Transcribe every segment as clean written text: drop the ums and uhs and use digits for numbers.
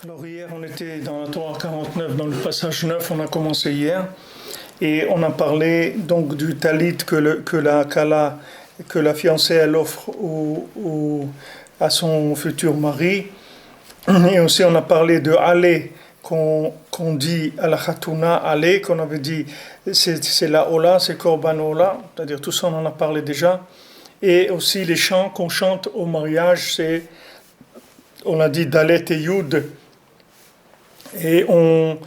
Alors hier on était dans la Torah 49, dans le passage 9, on a commencé hier, et on a parlé donc du talit que la fiancée elle offre à son futur mari, et aussi on a parlé de aller qu'on dit à la Khatouna, aller, qu'on avait dit c'est la Ola, c'est Korban Ola, c'est-à-dire tout ça on en a parlé déjà, et aussi les chants qu'on chante au mariage, on a dit Dalet et Yud, et on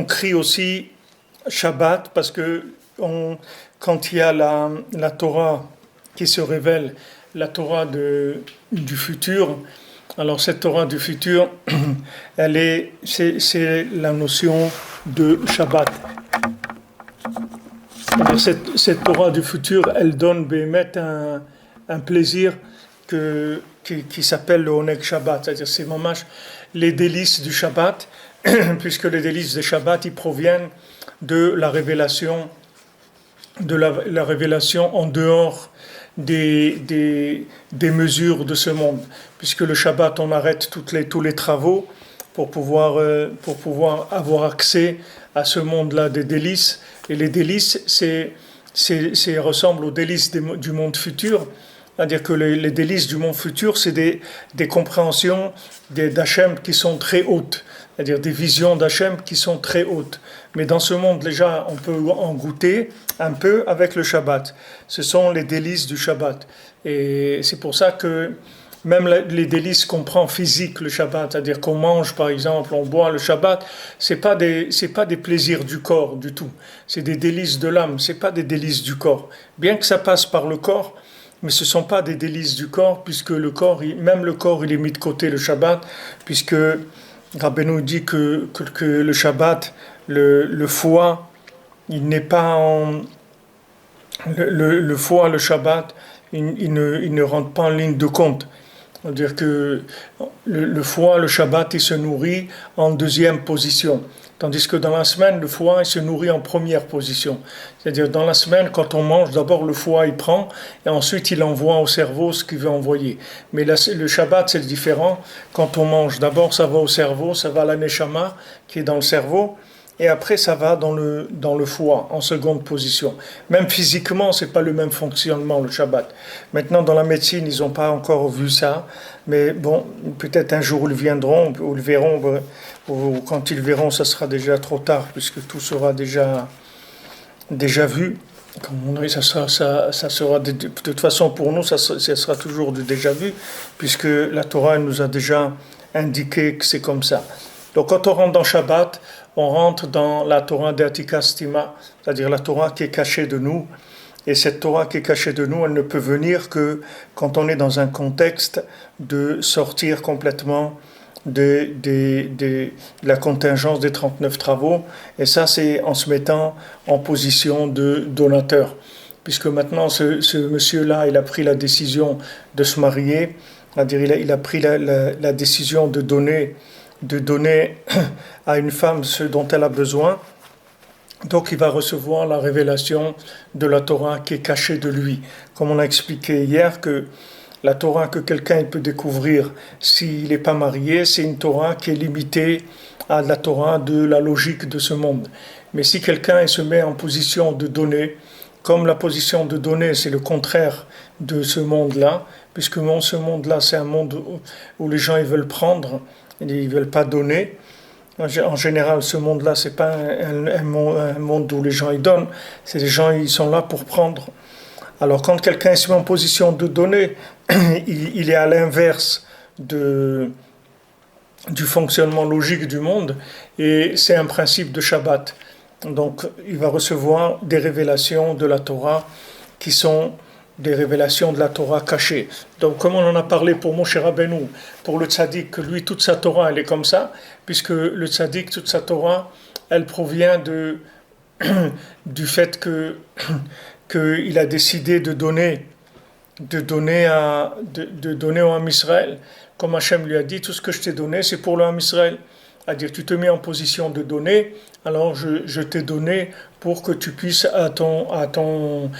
crie aussi Shabbat, parce que quand il y a la Torah qui se révèle, la Torah du futur, alors cette Torah du futur, c'est la notion de Shabbat. Cette Torah du futur, elle donne Bémet un plaisir qui s'appelle le Oneg Shabbat, c'est-à-dire c'est mamash les délices du Shabbat, puisque les délices du Shabbat, ils proviennent de la révélation, la révélation en dehors des mesures de ce monde, puisque le Shabbat, on arrête tous les travaux pour pouvoir avoir accès à ce monde-là des délices, et les délices, ressemblent aux délices du monde futur. C'est-à-dire que les délices du monde futur, c'est des compréhensions d'Hachem qui sont très hautes, c'est-à-dire des visions d'Hachem qui sont très hautes. Mais dans ce monde, déjà, on peut en goûter un peu avec le Shabbat. Ce sont les délices du Shabbat. Et c'est pour ça que même les délices qu'on prend physiques, le Shabbat, c'est-à-dire qu'on mange, par exemple, on boit le Shabbat, c'est pas des plaisirs du corps du tout. C'est des délices de l'âme, c'est pas des délices du corps. Bien que ça passe par le corps, mais ce ne sont pas des délices du corps, puisque même le corps, il est mis de côté le Shabbat, puisque Rabbeinu dit que le Shabbat, le foie, il n'est pas le foie, le Shabbat, il ne rentre pas en ligne de compte. C'est-à-dire que le foie, le Shabbat, il se nourrit en deuxième position. Tandis que dans la semaine, le foie, il se nourrit en première position. C'est-à-dire, dans la semaine, quand on mange, d'abord le foie, il prend, et ensuite il envoie au cerveau ce qu'il veut envoyer. Mais le Shabbat, c'est différent. Quand on mange, d'abord ça va au cerveau, ça va à la neshama, qui est dans le cerveau, et après ça va dans le foie, en seconde position. Même physiquement, c'est pas le même fonctionnement, le Shabbat. Maintenant, dans la médecine, ils n'ont pas encore vu ça, mais bon, peut-être un jour ils viendront, ou ils verront, ou quand ils verront, ça sera déjà trop tard, puisque tout sera déjà vu. Comme on dit, ça sera de toute façon pour nous, ça sera toujours du déjà vu, puisque la Torah nous a déjà indiqué que c'est comme ça. Donc quand on rentre dans Shabbat, on rentre dans la Torah d'Atika Stima, c'est-à-dire la Torah qui est cachée de nous. Et cette Torah qui est cachée de nous, elle ne peut venir que quand on est dans un contexte de sortir complètement de la contingence des 39 travaux. Et ça, c'est en se mettant en position de donateur. Puisque maintenant, ce monsieur-là, il a pris la décision de se marier, c'est-à-dire il a pris la décision de donner à une femme ce dont elle a besoin. Donc il va recevoir la révélation de la Torah qui est cachée de lui. Comme on a expliqué hier que la Torah que quelqu'un peut découvrir s'il n'est pas marié, c'est une Torah qui est limitée à la Torah de la logique de ce monde. Mais si quelqu'un se met en position de donner, comme la position de donner c'est le contraire de ce monde-là, puisque ce monde-là c'est un monde où les gens ils veulent prendre, ils ne veulent pas donner. En général, ce monde-là, ce n'est pas un monde où les gens ils donnent, c'est les gens ils sont là pour prendre. Alors quand quelqu'un se met en position de donner, il est à l'inverse du fonctionnement logique du monde, et c'est un principe de Shabbat. Donc il va recevoir des révélations de la Torah qui sont des révélations de la Torah cachée. Donc comme on en a parlé pour Moshe Rabbeinu, pour le tzaddik, que lui toute sa Torah elle est comme ça, puisque le tzaddik toute sa Torah elle provient du fait qu'il a décidé de donner au Ham Israël, comme Hachem lui a dit, tout ce que je t'ai donné c'est pour le Ham Israël. c'est-à-dire tu te mets en position de donner, alors je t'ai donné pour que tu puisses à ton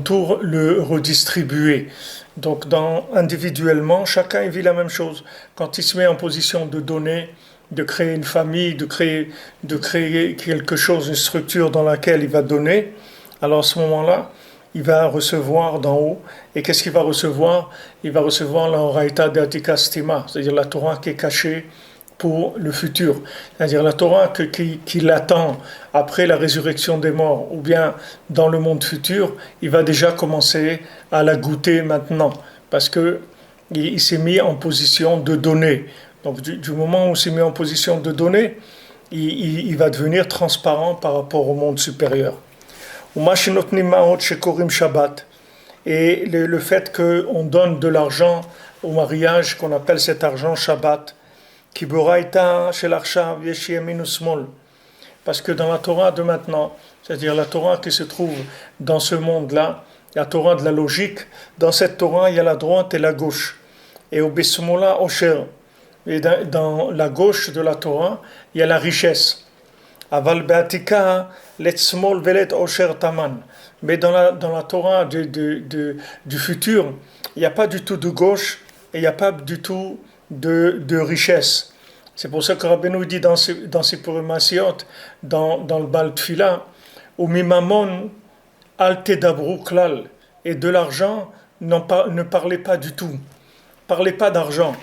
tour le redistribuer. Donc individuellement, chacun vit la même chose. Quand il se met en position de donner, de créer une famille, de créer quelque chose, une structure dans laquelle il va donner, alors à ce moment-là, il va recevoir d'en haut. Et qu'est-ce qu'il va recevoir? Il va recevoir la Horaïta d'Atika Stima, c'est-à-dire la Torah qui est cachée pour le futur. C'est-à-dire la Torah qui l'attend après la résurrection des morts, ou bien dans le monde futur, il va déjà commencer à la goûter maintenant, parce que il s'est mis en position de donner. Donc du moment où il s'est mis en position de donner, il va devenir transparent par rapport au monde supérieur. Et le fait qu'on donne de l'argent au mariage, qu'on appelle cet argent Shabbat, parce que dans la Torah de maintenant, c'est-à-dire la Torah qui se trouve dans ce monde-là, la Torah de la logique, dans cette Torah, il y a la droite et la gauche. Et au Bismola Osher, et dans la gauche de la Torah, il y a la richesse. Aval Beatika, Letzmol Velet Osher Taman. Mais dans la Torah du futur, il n'y a pas du tout de gauche et il n'y a pas du tout de richesse. C'est pour ça que Rabbeinu dit dans ses Purim Hasiot, dans le Bal Tfila, au Mimamon al tedabru klal, et de l'argent, ne parlez pas du tout. Parlez pas d'argent.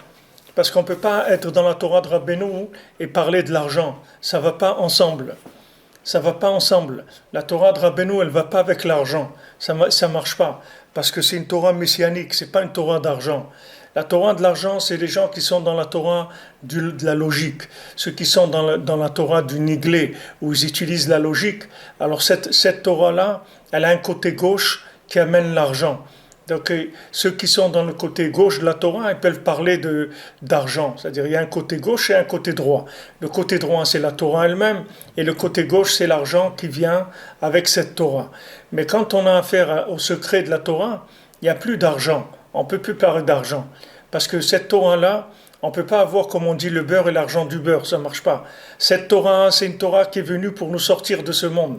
Parce qu'on ne peut pas être dans la Torah de Rabbeinu et parler de l'argent. Ça ne va pas ensemble. Ça ne va pas ensemble. La Torah de Rabbeinu, elle ne va pas avec l'argent. Ça ne marche pas. Parce que c'est une Torah messianique, ce n'est pas une Torah d'argent. La Torah de l'argent, c'est les gens qui sont dans la Torah de la logique. Ceux qui sont dans la Torah du niglé, où ils utilisent la logique. Alors cette Torah-là, elle a un côté gauche qui amène l'argent. Donc ceux qui sont dans le côté gauche de la Torah, ils peuvent parler d'argent. C'est-à-dire il y a un côté gauche et un côté droit. Le côté droit, c'est la Torah elle-même, et le côté gauche, c'est l'argent qui vient avec cette Torah. Mais quand on a affaire au secret de la Torah, il n'y a plus d'argent. On ne peut plus parler d'argent. Parce que cette Torah-là, on ne peut pas avoir, comme on dit, le beurre et l'argent du beurre. Ça ne marche pas. Cette Torah, c'est une Torah qui est venue pour nous sortir de ce monde.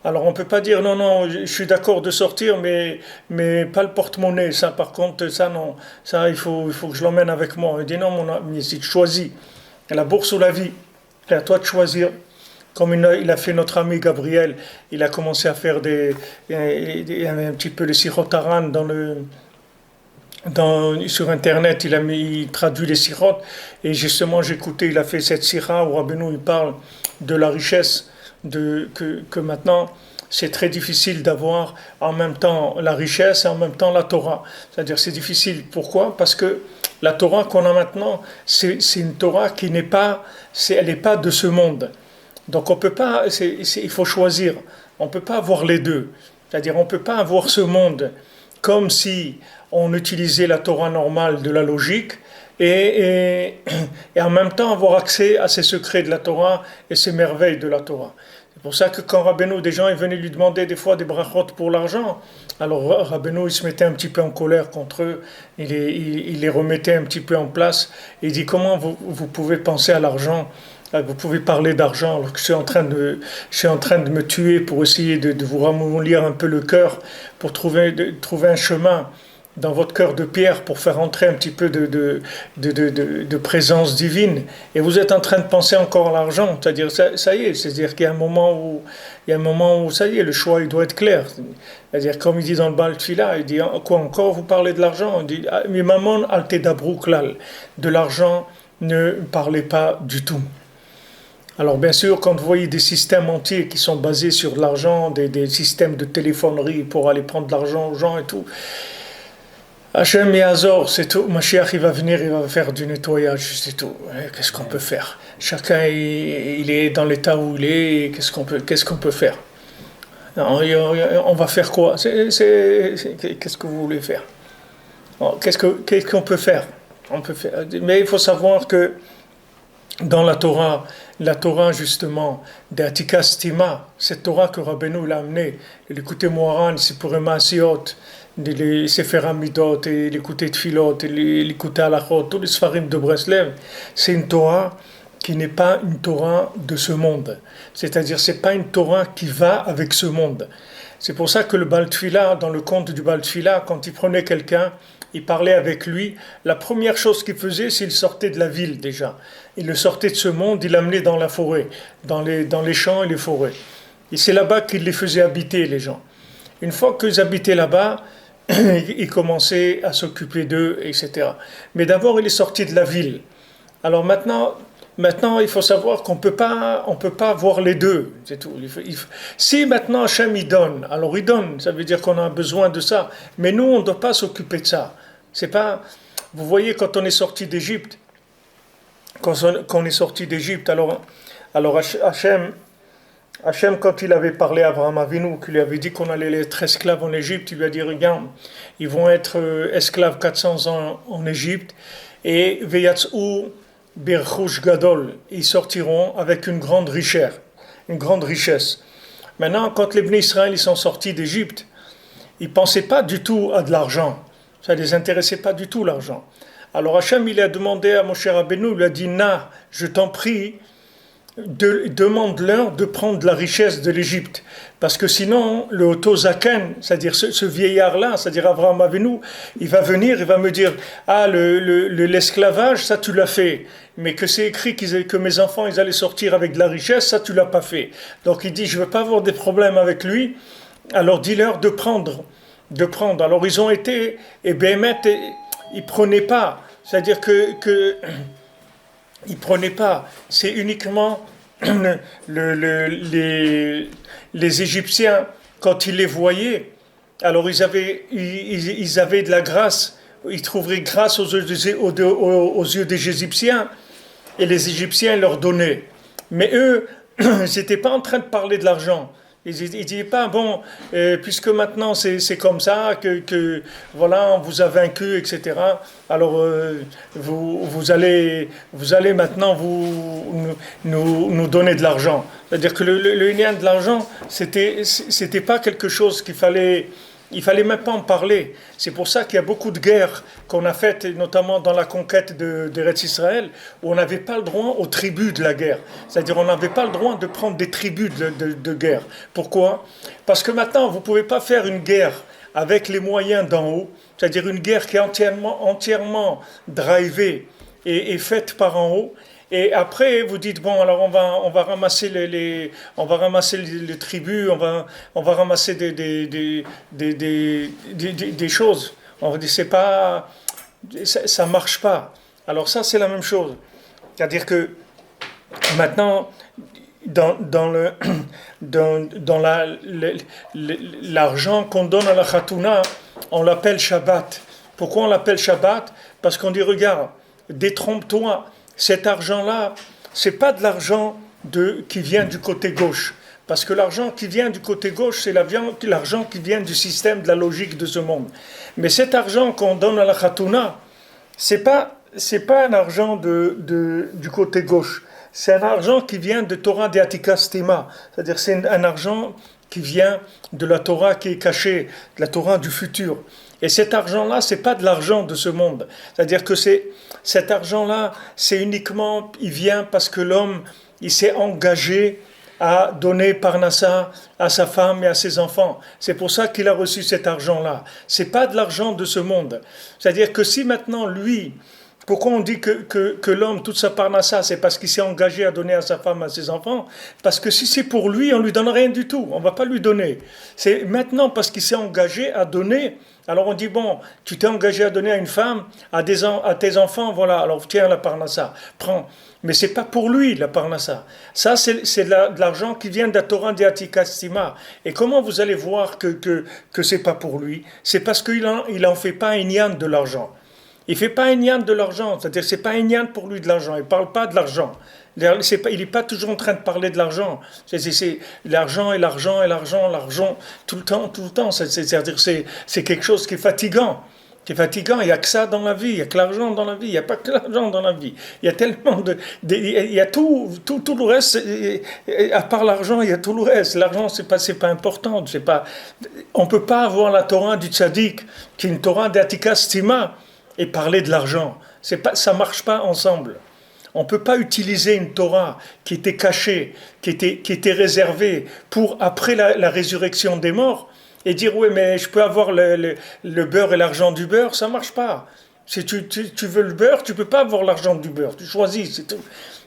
Alors on ne peut pas dire non, je suis d'accord de sortir, mais pas le porte-monnaie. Ça, par contre, ça non. Ça, il faut que je l'emmène avec moi. Il dit non, mon ami, si tu choisis la bourse ou la vie, c'est à toi de choisir. Comme il a fait notre ami Gabriel, il a commencé à faire un petit peu le sirotaran sur Internet, il traduit les sirotes. Et justement, j'écoutais, il a fait cette sira où Rabbeinu il parle de la richesse, que maintenant, c'est très difficile d'avoir en même temps la richesse et en même temps la Torah. C'est-à-dire, c'est difficile. Pourquoi? Parce que la Torah qu'on a maintenant, c'est une Torah qui n'est pas de ce monde. Donc, on peut pas, il faut choisir. On ne peut pas avoir les deux. C'est-à-dire, on ne peut pas avoir ce monde comme si on utilisait la Torah normale de la logique et en même temps avoir accès à ces secrets de la Torah et ces merveilles de la Torah. C'est pour ça que quand Rabbeinu, des gens ils venaient lui demander des fois des brachot pour l'argent, alors Rabbeinu il se mettait un petit peu en colère contre eux, il les remettait un petit peu en place, et il dit comment vous pouvez penser à l'argent, vous pouvez parler d'argent alors que je suis en train de me tuer pour essayer de vous ramollir un peu le cœur, pour trouver un chemin dans votre cœur de pierre pour faire entrer un petit peu de présence divine. Et vous êtes en train de penser encore à l'argent. C'est-à-dire, ça y est, c'est-à-dire qu'il y a un moment où, ça y est, le choix, il doit être clair. C'est-à-dire, comme il dit dans le Baal Tfila, il dit, quoi encore, vous parlez de l'argent? Il dit, mais maman, al tedabru klal. De l'argent, ne parlez pas du tout. Alors bien sûr, quand vous voyez des systèmes entiers qui sont basés sur l'argent, des systèmes de téléphonerie pour aller prendre de l'argent aux gens et tout, Hachem et Azor, c'est tout. Mashiach, il va venir, il va faire du nettoyage, c'est tout. Qu'est-ce qu'on peut faire? Chacun, il est dans l'état où il est, qu'est-ce qu'on peut faire? Non, on va faire quoi? Qu'est-ce que vous voulez faire? Qu'est-ce qu'on peut faire? Mais il faut savoir que dans la Torah justement, d'Atika Stima, cette Torah que Rabbeinu l'a amenée, l'écouter Moharan, c'est pour Masiot, les Sefer Hamidot, et l'écouter Tfilot, et l'écouter Halachot, tous les Sfarim de Breslev, c'est une Torah qui n'est pas une Torah de ce monde. C'est-à-dire, c'est pas une Torah qui va avec ce monde. C'est pour ça que le Baal Tfila, dans le conte du Baal Tfila, quand il prenait quelqu'un, il parlait avec lui, la première chose qu'il faisait, c'est qu'il sortait de la ville déjà. Il le sortait de ce monde, il l'amenait dans la forêt, dans les champs et les forêts. Et c'est là-bas qu'il les faisait habiter, les gens. Une fois qu'ils habitaient là-bas, ils commençaient à s'occuper d'eux, etc. Mais d'abord, il est sorti de la ville. Alors maintenant, il faut savoir qu'on peut pas voir les deux, c'est tout. Si maintenant Hachem il donne, alors il donne, ça veut dire qu'on a besoin de ça. Mais nous, on ne doit pas s'occuper de ça. C'est pas. Vous voyez, quand on est sorti d'Égypte, alors Hachem, quand il avait parlé à Abraham Avinu, qu'il lui avait dit qu'on allait être esclaves en Égypte, il lui a dit, regarde, ils vont être esclaves 400 ans en Égypte, et Veyatzou Birchush Gadol, ils sortiront avec une grande richesse. Maintenant, quand les Bnei Israël ils sont sortis d'Égypte, ils ne pensaient pas du tout à de l'argent. Ça ne les intéressait pas du tout, l'argent. Alors Hachem, il a demandé à Moshe Rabbeinu, il lui a dit, Na, je t'en prie, demande-leur de prendre la richesse de l'Égypte. Parce que sinon, le Otozaken, c'est-à-dire ce vieillard-là, c'est-à-dire Abraham Avinu, il va venir, il va me dire, ah, l'esclavage, ça tu l'as fait. Mais que c'est écrit que mes enfants, ils allaient sortir avec de la richesse, ça tu l'as pas fait. Donc il dit, je veux pas avoir des problèmes avec lui, alors dis-leur de prendre. Alors ils ont été, et Béhémet, ils prenaient pas. C'est-à-dire que ils prenaient pas. C'est uniquement les Égyptiens, quand ils les voyaient, alors ils avaient de la grâce, ils trouveraient grâce aux yeux des Égyptiens, et les Égyptiens leur donnaient. Mais eux, ils n'étaient pas en train de parler de l'argent. Ils ne disaient pas, bon, puisque maintenant c'est comme ça, que voilà, on vous a vaincu, etc. Alors vous allez maintenant nous donner de l'argent. C'est-à-dire que le lien de l'argent, c'était pas quelque chose il fallait même pas en parler. C'est pour ça qu'il y a beaucoup de guerres qu'on a faites, notamment dans la conquête d'Eretz Israël, où on n'avait pas le droit aux tribus de la guerre. C'est-à-dire on n'avait pas le droit de prendre des tribus de guerre. Pourquoi ? Parce que maintenant, vous ne pouvez pas faire une guerre avec les moyens d'en haut, c'est-à-dire une guerre qui est entièrement drivée et faite par en haut. Et après, vous dites, bon, alors on va ramasser les tribus, on va ramasser des choses. On va dire, ça marche pas. Alors ça, c'est la même chose. C'est-à-dire que maintenant, l'argent qu'on donne à la Khatouna, on l'appelle Shabbat. Pourquoi on l'appelle Shabbat ? Parce qu'on dit, regarde, détrompe-toi. Cet argent-là, c'est pas de l'argent qui vient du côté gauche. Parce que l'argent qui vient du côté gauche, c'est l'argent qui vient du système, de la logique de ce monde. Mais cet argent qu'on donne à la Khatouna, c'est pas un argent du côté gauche. C'est un argent qui vient de Torah de Atika Stima. C'est-à-dire c'est un argent qui vient de la Torah qui est cachée, de la Torah du futur. Et cet argent-là, c'est pas de l'argent de ce monde. C'est-à-dire que cet argent-là, c'est uniquement, il vient parce que l'homme, il s'est engagé à donner Parnassa à sa femme et à ses enfants. C'est pour ça qu'il a reçu cet argent-là. C'est pas de l'argent de ce monde. C'est-à-dire que si maintenant lui, pourquoi on dit que l'homme, toute sa Parnassa, c'est parce qu'il s'est engagé à donner à sa femme, à ses enfants? Parce que si c'est pour lui, on lui donne rien du tout. On va pas lui donner. C'est maintenant parce qu'il s'est engagé à donner. Alors on dit, bon, tu t'es engagé à donner à une femme, à tes enfants, voilà, alors tiens la Parnassa, prends. Mais c'est pas pour lui la Parnassa. Ça, c'est de l'argent qui vient de la Torah de Atika Stima. Et comment vous allez voir que c'est pas pour lui? C'est parce qu'il en fait pas un yan de l'argent. Il fait pas un yan de l'argent, c'est-à-dire c'est pas un yan pour lui de l'argent, il parle pas de l'argent. Il n'est pas toujours en train de parler de l'argent. C'est l'argent tout le temps. C'est-à-dire c'est quelque chose qui est fatigant. Il n'y a que ça dans la vie, il n'y a que l'argent dans la vie, il n'y a pas que l'argent dans la vie. Il y a tellement il y a tout le reste, à part l'argent, il y a tout le reste. L'argent, c'est pas important. On ne peut pas avoir la Torah du Tzaddik, qui est une Torah d'Atika Stima, et parler de l'argent. Ça ne marche pas ensemble. On ne peut pas utiliser une Torah qui était cachée, qui était réservée pour après la résurrection des morts, et dire oui, mais je peux avoir le beurre et l'argent du beurre, ça ne marche pas. Si tu veux le beurre, tu ne peux pas avoir l'argent du beurre, tu choisis, c'est tout.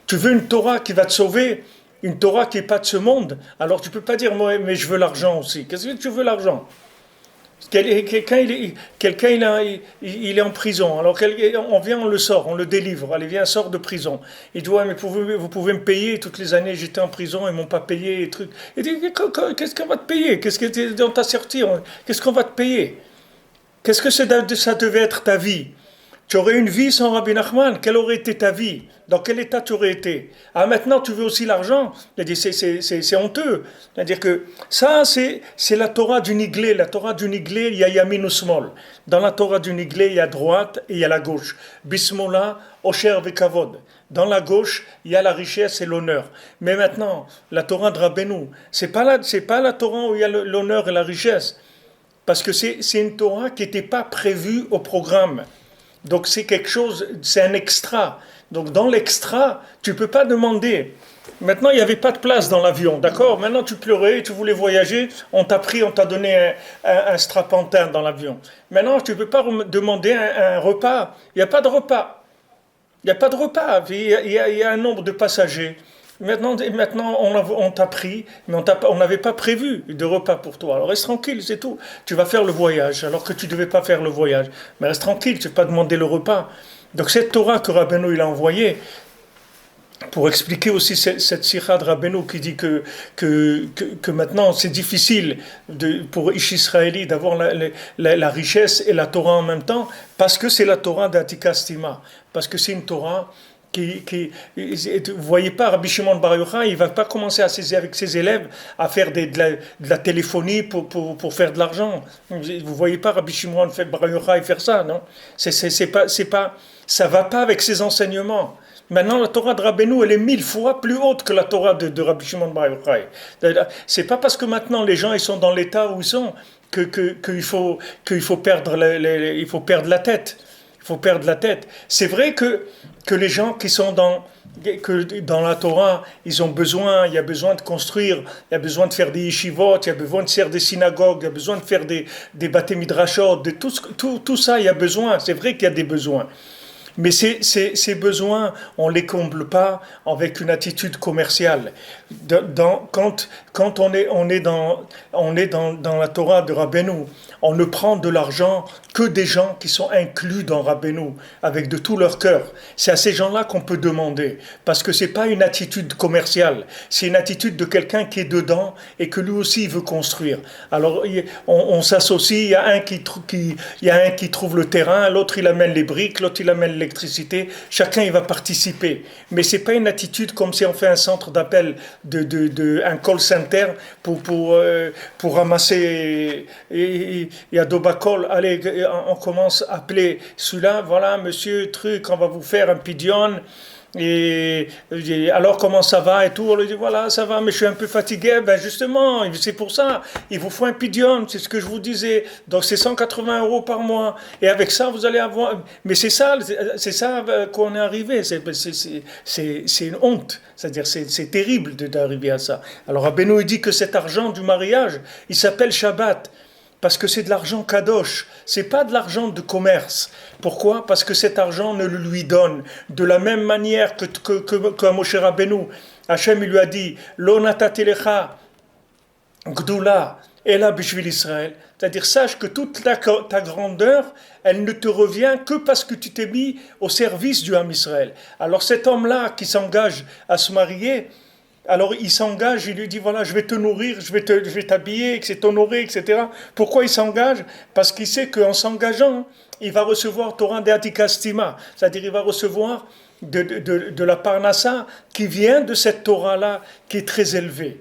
Tu veux une Torah qui va te sauver, une Torah qui n'est pas de ce monde, alors tu ne peux pas dire moi, mais je veux l'argent aussi. Qu'est-ce que tu veux l'argent? Quelqu'un il est en prison, alors on vient, on le sort, on le délivre, allez viens, sort de prison. Il dit ouais mais vous pouvez me payer, toutes les années j'étais en prison, ils m'ont pas payé, et trucs. Il dit qu'est-ce qu'on va te payer? Qu'est-ce que on t'a sorti? Qu'est-ce qu'on va te payer? Qu'est-ce que ça devait être ta vie? Tu aurais une vie sans Rabbi Nachman, quelle aurait été ta vie? Dans quel état tu aurais été? Ah, maintenant tu veux aussi l'argent? C'est honteux. C'est-à-dire que ça, c'est la Torah du Niglé. La Torah du Niglé, il y a Yamin ou Smol. Dans la Torah du Niglé, il y a droite et il y a la gauche. Bismola, Osher Vekavod. Dans la gauche, il y a la richesse et l'honneur. Mais maintenant, la Torah de Rabbeinu, c'est pas la Torah où il y a l'honneur et la richesse. Parce que c'est une Torah qui n'était pas prévue au programme. Donc c'est quelque chose, c'est un extra. Donc dans l'extra, tu ne peux pas demander. Maintenant, il n'y avait pas de place dans l'avion, d'accord? Maintenant, tu pleurais, tu voulais voyager, on t'a donné un strapontin dans l'avion. Maintenant, tu ne peux pas demander un repas. Il n'y a pas de repas. Il n'y a pas de repas. Il y a un nombre de passagers. Maintenant on t'a pris, mais on n'avait pas prévu de repas pour toi. Alors reste tranquille, c'est tout. Tu vas faire le voyage, alors que tu ne devais pas faire le voyage. Mais reste tranquille, tu ne vas pas demander le repas. Donc cette Torah que Rabbeinu il a envoyée, pour expliquer aussi cette sira de Rabbeinu qui dit que maintenant c'est difficile pour Ish Israéli d'avoir la richesse et la Torah en même temps, parce que c'est la Torah d'Atika Stima, parce que c'est une Torah vous voyez pas, Rabbi Shimon Bar Yochai, il va pas commencer avec ses élèves à faire de la téléphonie pour faire de l'argent. Vous voyez pas Rabbi Shimon Bar Yochai faire ça, non? C'est pas, ça va pas avec ses enseignements. Maintenant, la Torah de Rabbeinu, elle est 1000 fois plus haute que la Torah de Rabbi Shimon Bar Yochai. C'est pas parce que maintenant les gens ils sont dans l'état où ils sont qu'il faut perdre il faut perdre la tête. Il faut perdre la tête. C'est vrai que les gens qui sont dans la Torah, il y a besoin de construire, il y a besoin de faire des yeshivot, il y a besoin de faire des synagogues, il y a besoin de faire des bate midrashot, de tout ça, il y a besoin. C'est vrai qu'il y a des besoins. Mais ces besoins, on ne les comble pas avec une attitude commerciale. Quand on est dans la Torah de Rabbeinu, on ne prend de l'argent que des gens qui sont inclus dans Rabbeinu, avec de tout leur cœur. C'est à ces gens-là qu'on peut demander, parce que ce n'est pas une attitude commerciale, c'est une attitude de quelqu'un qui est dedans et que lui aussi il veut construire. Alors on s'associe, il y a un qui trouve le terrain, l'autre il amène les briques, l'autre il amène l'électricité, chacun il va participer. Mais ce n'est pas une attitude comme si on fait un centre d'appel, un call center pour ramasser... Il y a Dobakol, allez, on commence à appeler celui-là, voilà, monsieur, truc, on va vous faire un pidion, et alors comment ça va et tout, on lui dit voilà, ça va, mais je suis un peu fatigué, ben justement, c'est pour ça, il vous faut un pidion, c'est ce que je vous disais, donc c'est 180 € par mois, et avec ça, vous allez avoir, mais c'est ça qu'on est arrivé, c'est une honte, c'est-à-dire c'est terrible d'arriver à ça. Alors Rabbeinu dit que cet argent du mariage, il s'appelle Shabbat, parce que c'est de l'argent kadosh, c'est pas de l'argent de commerce. Pourquoi? Parce que cet argent ne le lui donne de la même manière que Moshe Rabbeinu. Hachem il lui a dit Lo natatelecha gdoula ela bishvil Israël. C'est-à-dire sache que toute ta grandeur, elle ne te revient que parce que tu t'es mis au service du Ham Israël. Alors cet homme-là qui s'engage à se marier, alors il s'engage, il lui dit voilà, je vais te nourrir, je vais t'habiller, c'est t'honorer, etc. Pourquoi il s'engage? Parce qu'il sait qu'en s'engageant, il va recevoir Torah d'Atika Stima, c'est-à-dire il va recevoir de la Parnassa qui vient de cette Torah-là qui est très élevée.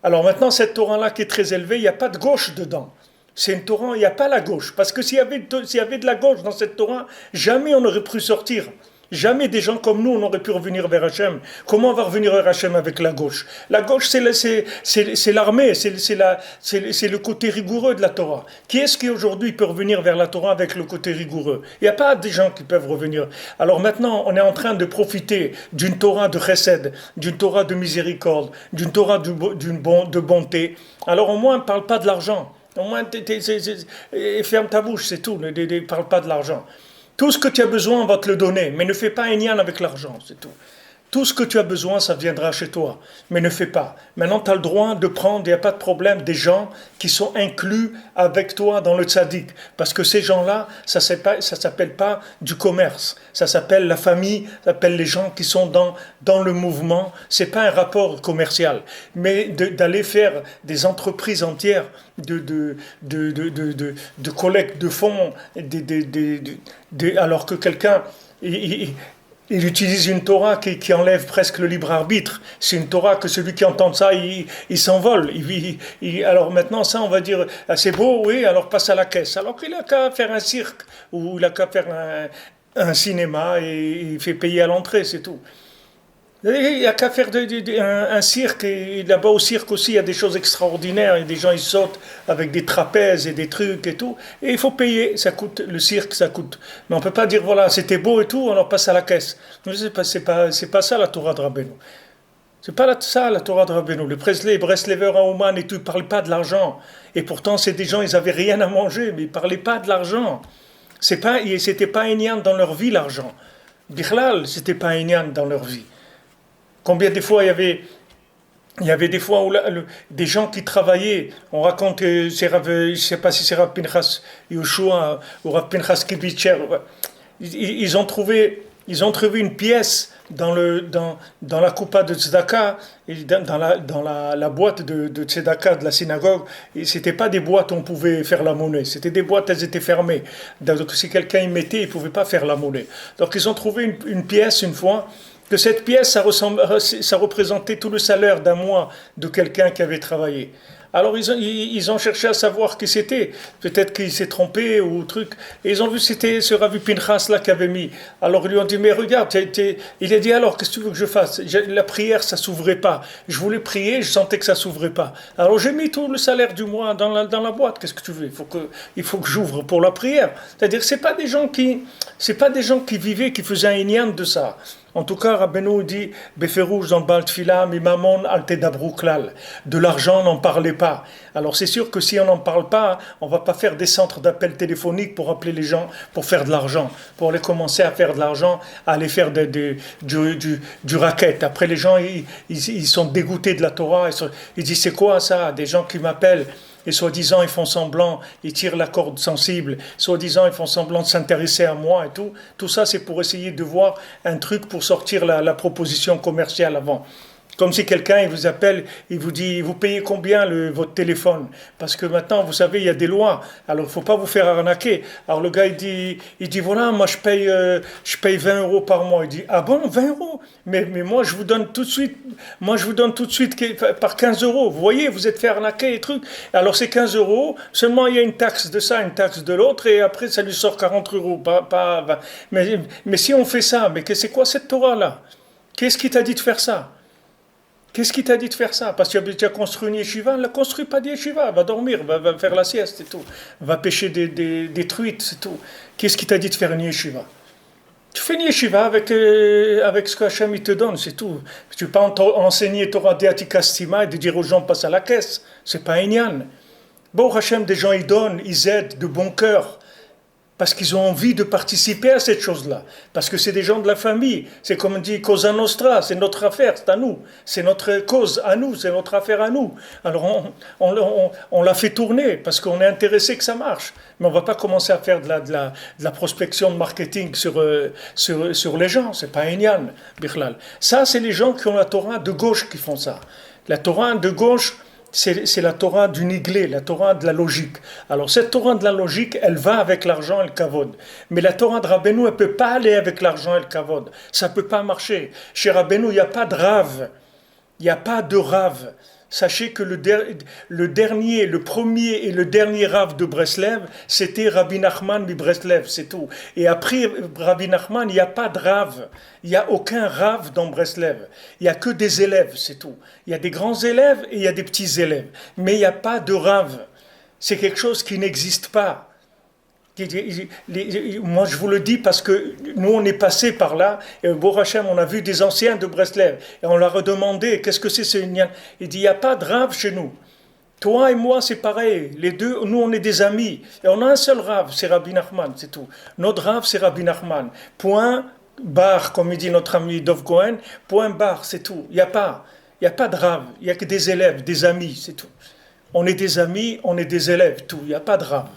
Alors maintenant, cette Torah-là qui est très élevée, il n'y a pas de gauche dedans. C'est une Torah, il n'y a pas la gauche. Parce que s'il y avait de la gauche dans cette Torah, jamais on n'aurait pu sortir. Jamais des gens comme nous, on aurait pu revenir vers Hachem. Comment on va revenir vers Hachem avec la gauche? La gauche, c'est l'armée, c'est le côté rigoureux de la Torah. Qui est-ce qui aujourd'hui peut revenir vers la Torah avec le côté rigoureux? Il n'y a pas des gens qui peuvent revenir. Alors maintenant, on est en train de profiter d'une Torah de chesed, d'une Torah de miséricorde, d'une Torah de bonté. Alors au moins, ne parle pas de l'argent. Au moins, ferme ta bouche, c'est tout. Ne parle pas de l'argent. Tout ce que tu as besoin, on va te le donner, mais ne fais pas un yan avec l'argent, c'est tout. Tout ce que tu as besoin, ça viendra chez toi, mais ne fais pas. Maintenant, tu as le droit de prendre, il n'y a pas de problème, des gens qui sont inclus avec toi dans le tzaddik. Parce que ces gens-là, ça ne s'appelle pas du commerce, ça s'appelle la famille, ça s'appelle les gens qui sont dans le mouvement. Ce n'est pas un rapport commercial, mais d'aller faire des entreprises entières de collecte de fonds, alors que quelqu'un... il utilise une Torah qui enlève presque le libre arbitre. C'est une Torah que celui qui entend ça, il s'envole. Alors maintenant, ça, on va dire, ah, c'est beau, oui, alors passe à la caisse. Alors qu'il a qu'à faire un cirque, ou il a qu'à faire un cinéma, et il fait payer à l'entrée, c'est tout. Il n'y a qu'à faire un cirque, et là-bas au cirque aussi, il y a des choses extraordinaires, et des gens ils sautent avec des trapèzes et des trucs et tout, et il faut payer, ça coûte, le cirque ça coûte. Mais on ne peut pas dire voilà, c'était beau et tout, on leur passe à la caisse. C'est pas ça la Torah de Rabbeinu. C'est pas ça la Torah de Rabbeinu. Le Presley, Breslever, Auman et tout, ils ne parlaient pas de l'argent. Et pourtant, c'est des gens, ils n'avaient rien à manger, mais ils ne parlaient pas de l'argent. C'était pas un yan dans leur vie, l'argent. Bichlal, c'était pas un yan dans leur vie. Combien de fois il y avait des fois où des gens qui travaillaient, on raconte, je ne sais pas si c'est Rav Pinchas Yoshua ou Rav Pinchas Kibitcher, ils ont trouvé une pièce dans la coupa de Tzedaka, dans la boîte de Tzedaka de la synagogue. Et c'était pas des boîtes où on pouvait faire la monnaie, c'était des boîtes, elles étaient fermées. Donc si quelqu'un y mettait, il ne pouvait pas faire la monnaie. Donc ils ont trouvé une pièce une fois, que cette pièce, ça représentait tout le salaire d'un mois de quelqu'un qui avait travaillé. Alors ils ont cherché à savoir qui c'était. Peut-être qu'il s'est trompé ou truc. Et ils ont vu que c'était ce Ravi Pinchas là qui avait mis. Alors ils lui ont dit, mais regarde, il a dit, alors qu'est-ce que tu veux que je fasse? La prière, ça s'ouvrait pas. Je voulais prier, je sentais que ça s'ouvrait pas. Alors j'ai mis tout le salaire du mois dans la boîte. Qu'est-ce que tu veux? Il faut que j'ouvre pour la prière. C'est-à-dire, c'est pas des gens qui vivaient, qui faisaient un inyan de ça. En tout cas, Rabbeinu dit, Beferouj dans le Baal Tfila, Mimamon al Tedabrou Klal. De l'argent, n'en parlez pas. Alors c'est sûr que si on n'en parle pas, on ne va pas faire des centres d'appels téléphoniques pour appeler les gens pour faire de l'argent. Pour aller commencer à faire de l'argent, à aller faire du racket. Après, les gens, ils sont dégoûtés de la Torah. Ils disent, c'est quoi ça? Des gens qui m'appellent. Et soi-disant, ils font semblant, ils tirent la corde sensible, soi-disant, ils font semblant de s'intéresser à moi et tout. Tout ça, c'est pour essayer de voir un truc pour sortir la proposition commerciale avant. Comme si quelqu'un il vous appelle, il vous dit, vous payez combien votre téléphone? Parce que maintenant, vous savez, il y a des lois. Alors, il ne faut pas vous faire arnaquer. Alors, le gars, il dit voilà, moi, je paye 20 euros par mois. Il dit, ah bon, 20 euros? Mais moi, je vous donne tout de suite, par 15 euros. Vous voyez, vous êtes fait arnaquer et trucs. Alors, c'est 15 euros. Seulement, il y a une taxe de ça, une taxe de l'autre. Et après, ça lui sort 40 euros. Pas 20. Mais si on fait ça, mais c'est quoi cette Torah-là? Qu'est-ce qui t'a dit de faire ça? Qu'est-ce qui t'a dit de faire ça? Parce que tu as construit une yeshiva, ne construis pas de yeshiva, va dormir, va faire la sieste, c'est tout. Va pêcher des truites, c'est tout. Qu'est-ce qui t'a dit de faire une yeshiva? Tu fais une yeshiva avec ce que Hachem il te donne, c'est tout. Tu ne peux pas enseigner Torah Deatikastima et de dire aux gens passe à la caisse. C'est pas un yan. Bon, Hachem, des gens ils donnent, ils aident de bon cœur. Parce qu'ils ont envie de participer à cette chose-là. Parce que c'est des gens de la famille. C'est comme on dit, Cosa Nostra, c'est notre affaire, c'est à nous. C'est notre cause à nous, c'est notre affaire à nous. Alors on la fait tourner parce qu'on est intéressé que ça marche. Mais on ne va pas commencer à faire de la prospection de marketing sur les gens. C'est pas un yan, Bichlal. Ça, c'est les gens qui ont la Torah de gauche qui font ça. La Torah de gauche, c'est la Torah du niglé, la Torah de la logique. Alors cette Torah de la logique, elle va avec l'argent et le kavod. Mais la Torah de Rabbeinu, elle ne peut pas aller avec l'argent et le kavod. Ça ne peut pas marcher. Chez Rabbeinu, il n'y a pas de rave. Il n'y a pas de rave. Sachez que le premier et le dernier Rav de Breslev, c'était Rabbi Nachman de Breslev, c'est tout. Et après Rabbi Nachman, il n'y a pas de Rav. Il n'y a aucun Rav dans Breslev. Il n'y a que des élèves, c'est tout. Il y a des grands élèves et il y a des petits élèves. Mais il n'y a pas de Rav. C'est quelque chose qui n'existe pas. Moi, je vous le dis parce que nous, on est passé par là, et au Bor Hashem, on a vu des anciens de Breslev, et on leur a demandé, qu'est-ce que c'est ce Inyan? Il dit, il n'y a pas de Rav chez nous. Toi et moi, c'est pareil. Les deux, nous, on est des amis. Et on a un seul Rav, c'est Rabbi Nachman, c'est tout. Notre Rav, c'est Rabbi Nachman. Point barre, comme il dit notre ami Dov Cohen, point barre, c'est tout. Il n'y a pas de Rav, il n'y a que des élèves, des amis, c'est tout. On est des amis, on est des élèves, tout. Il n'y a pas de Rav.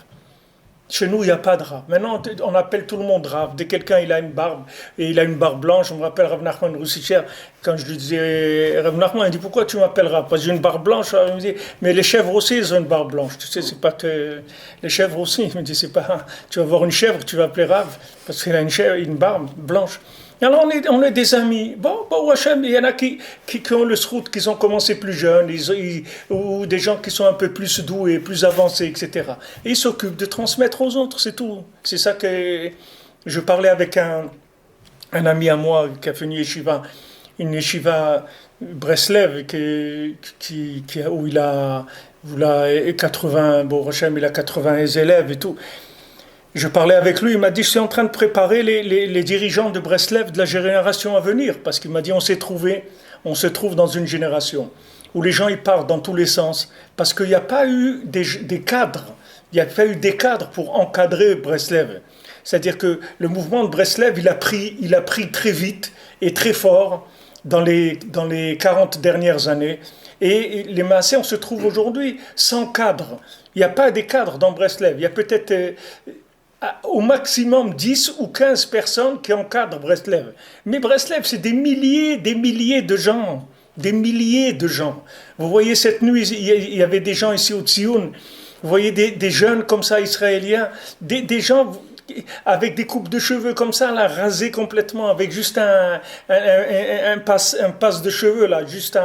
Chez nous, il n'y a pas de Rav. Maintenant, on appelle tout le monde Rav. Dès que quelqu'un il a une barbe, et il a une barbe blanche, on me rappelle Rav Nachman Roussicher, quand je lui disais, Rav Nachman, il dit, pourquoi tu m'appelles Rav? Parce que j'ai une barbe blanche. Il me dit, mais les chèvres aussi, ils ont une barbe blanche. Tu sais, c'est pas que... Les chèvres aussi, il me dit, c'est pas... Tu vas voir une chèvre, tu vas appeler Rav, parce qu'elle a une barbe blanche. Alors on est des amis. Bon, Hachem, il y en a qui ont le srout, qui ont commencé plus jeunes, ou des gens qui sont un peu plus doux et plus avancés, etc. Et ils s'occupent de transmettre aux autres, c'est tout. C'est ça que je parlais avec un ami à moi qui a fait une yeshiva Breslev, où il a 80, bon, Hachem, il a 80 élèves et tout. Je parlais avec lui, il m'a dit, je suis en train de préparer les dirigeants de Breslev de la génération à venir, parce qu'il m'a dit, on se trouve dans une génération où les gens ils partent dans tous les sens, parce qu'il n'y a pas eu des cadres, il n'y a pas eu des cadres pour encadrer Breslev. C'est-à-dire que le mouvement de Breslev, il a pris très vite et très fort dans les 40 dernières années, et les Maasés, on se trouve aujourd'hui sans cadre. Il n'y a pas des cadres dans Breslev, il y a peut-être... au maximum 10 ou 15 personnes qui encadrent Breslev. Mais Breslev, c'est des milliers de gens. Des milliers de gens. Vous voyez, cette nuit, il y avait des gens ici au Tsioun. Vous voyez des jeunes comme ça, israéliens. Des gens avec des coupes de cheveux comme ça, là, rasés complètement, avec juste un passe de cheveux, là, juste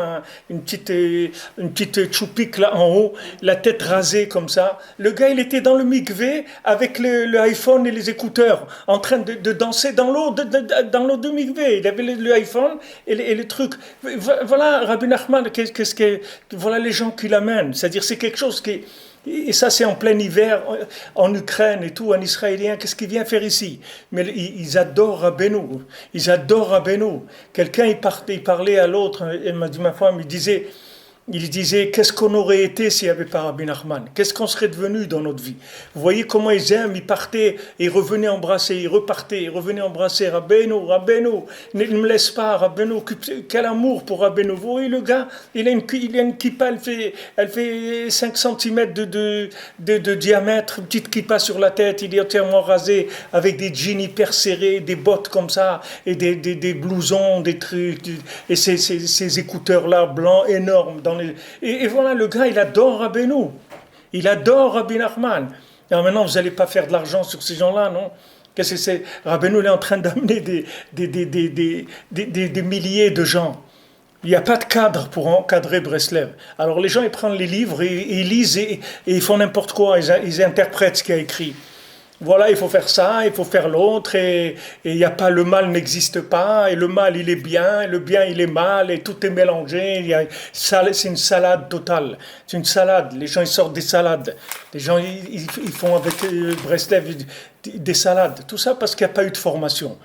une petite choupik là en haut, la tête rasée comme ça. Le gars, il était dans le mikvé avec le iPhone et les écouteurs, en train de danser dans l'eau de mikvé. Il avait le iPhone et le truc. Voilà, Rabbi Nachman, voilà les gens qui l'amènent. C'est-à-dire, c'est quelque chose qui... Et ça, c'est en plein hiver, en Ukraine et tout, un Israélien, qu'est-ce qu'il vient faire ici? Mais ils adorent Rabbeinu. Ils adorent Rabbeinu. Quelqu'un, il parlait à l'autre, elle m'a dit, ma femme, il disait, qu'est-ce qu'on aurait été s'il n'y avait pas Rabbi Nachman? Qu'est-ce qu'on serait devenu dans notre vie? Vous voyez comment ils aiment, ils partaient, ils revenaient embrasser, ils repartaient, ils revenaient embrasser Rabbeinu, ne me laisse pas, Rabbeinu, quel amour pour Rabbeinu. Vous voyez le gars, il a une kippa, elle fait 5 cm de diamètre, une petite kippa sur la tête, il est entièrement rasé, avec des jeans hyper serrés, des bottes comme ça, et des blousons, des trucs, et ces écouteurs-là, blancs, énormes, et voilà, le gars, il adore Rabbeinu. Il adore Rabbi Nachman. Alors maintenant, vous n'allez pas faire de l'argent sur ces gens-là, non? Qu'est-ce que c'est? Rabbeinu, il est en train d'amener des milliers de gens. Il n'y a pas de cadre pour encadrer Breslev. Alors les gens, ils prennent les livres et ils lisent et ils font n'importe quoi. Ils interprètent ce qu'il y a écrit. Voilà, il faut faire ça, il faut faire l'autre, et il y a pas, le mal n'existe pas, et le mal il est bien, et le bien il est mal, et tout est mélangé, c'est une salade totale, c'est une salade, les gens ils sortent des salades, les gens ils font avec Breslev des salades, tout ça parce qu'il n'y a pas eu de formation.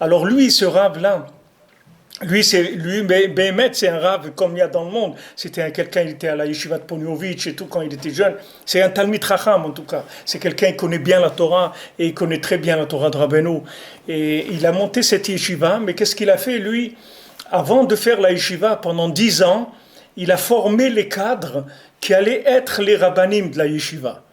Alors lui, ce rave-là, mais Béhémet, c'est un rave comme il y a dans le monde. C'était quelqu'un, il était à la yeshiva de Poniovitch et tout quand il était jeune. C'est un Talmid Chacham en tout cas. C'est quelqu'un qui connaît bien la Torah et il connaît très bien la Torah de Rabbeinu. Et il a monté cette yeshiva, mais qu'est-ce qu'il a fait lui? Avant de faire la yeshiva, pendant 10 ans, il a formé les cadres qui allaient être les rabbanim de la yeshiva.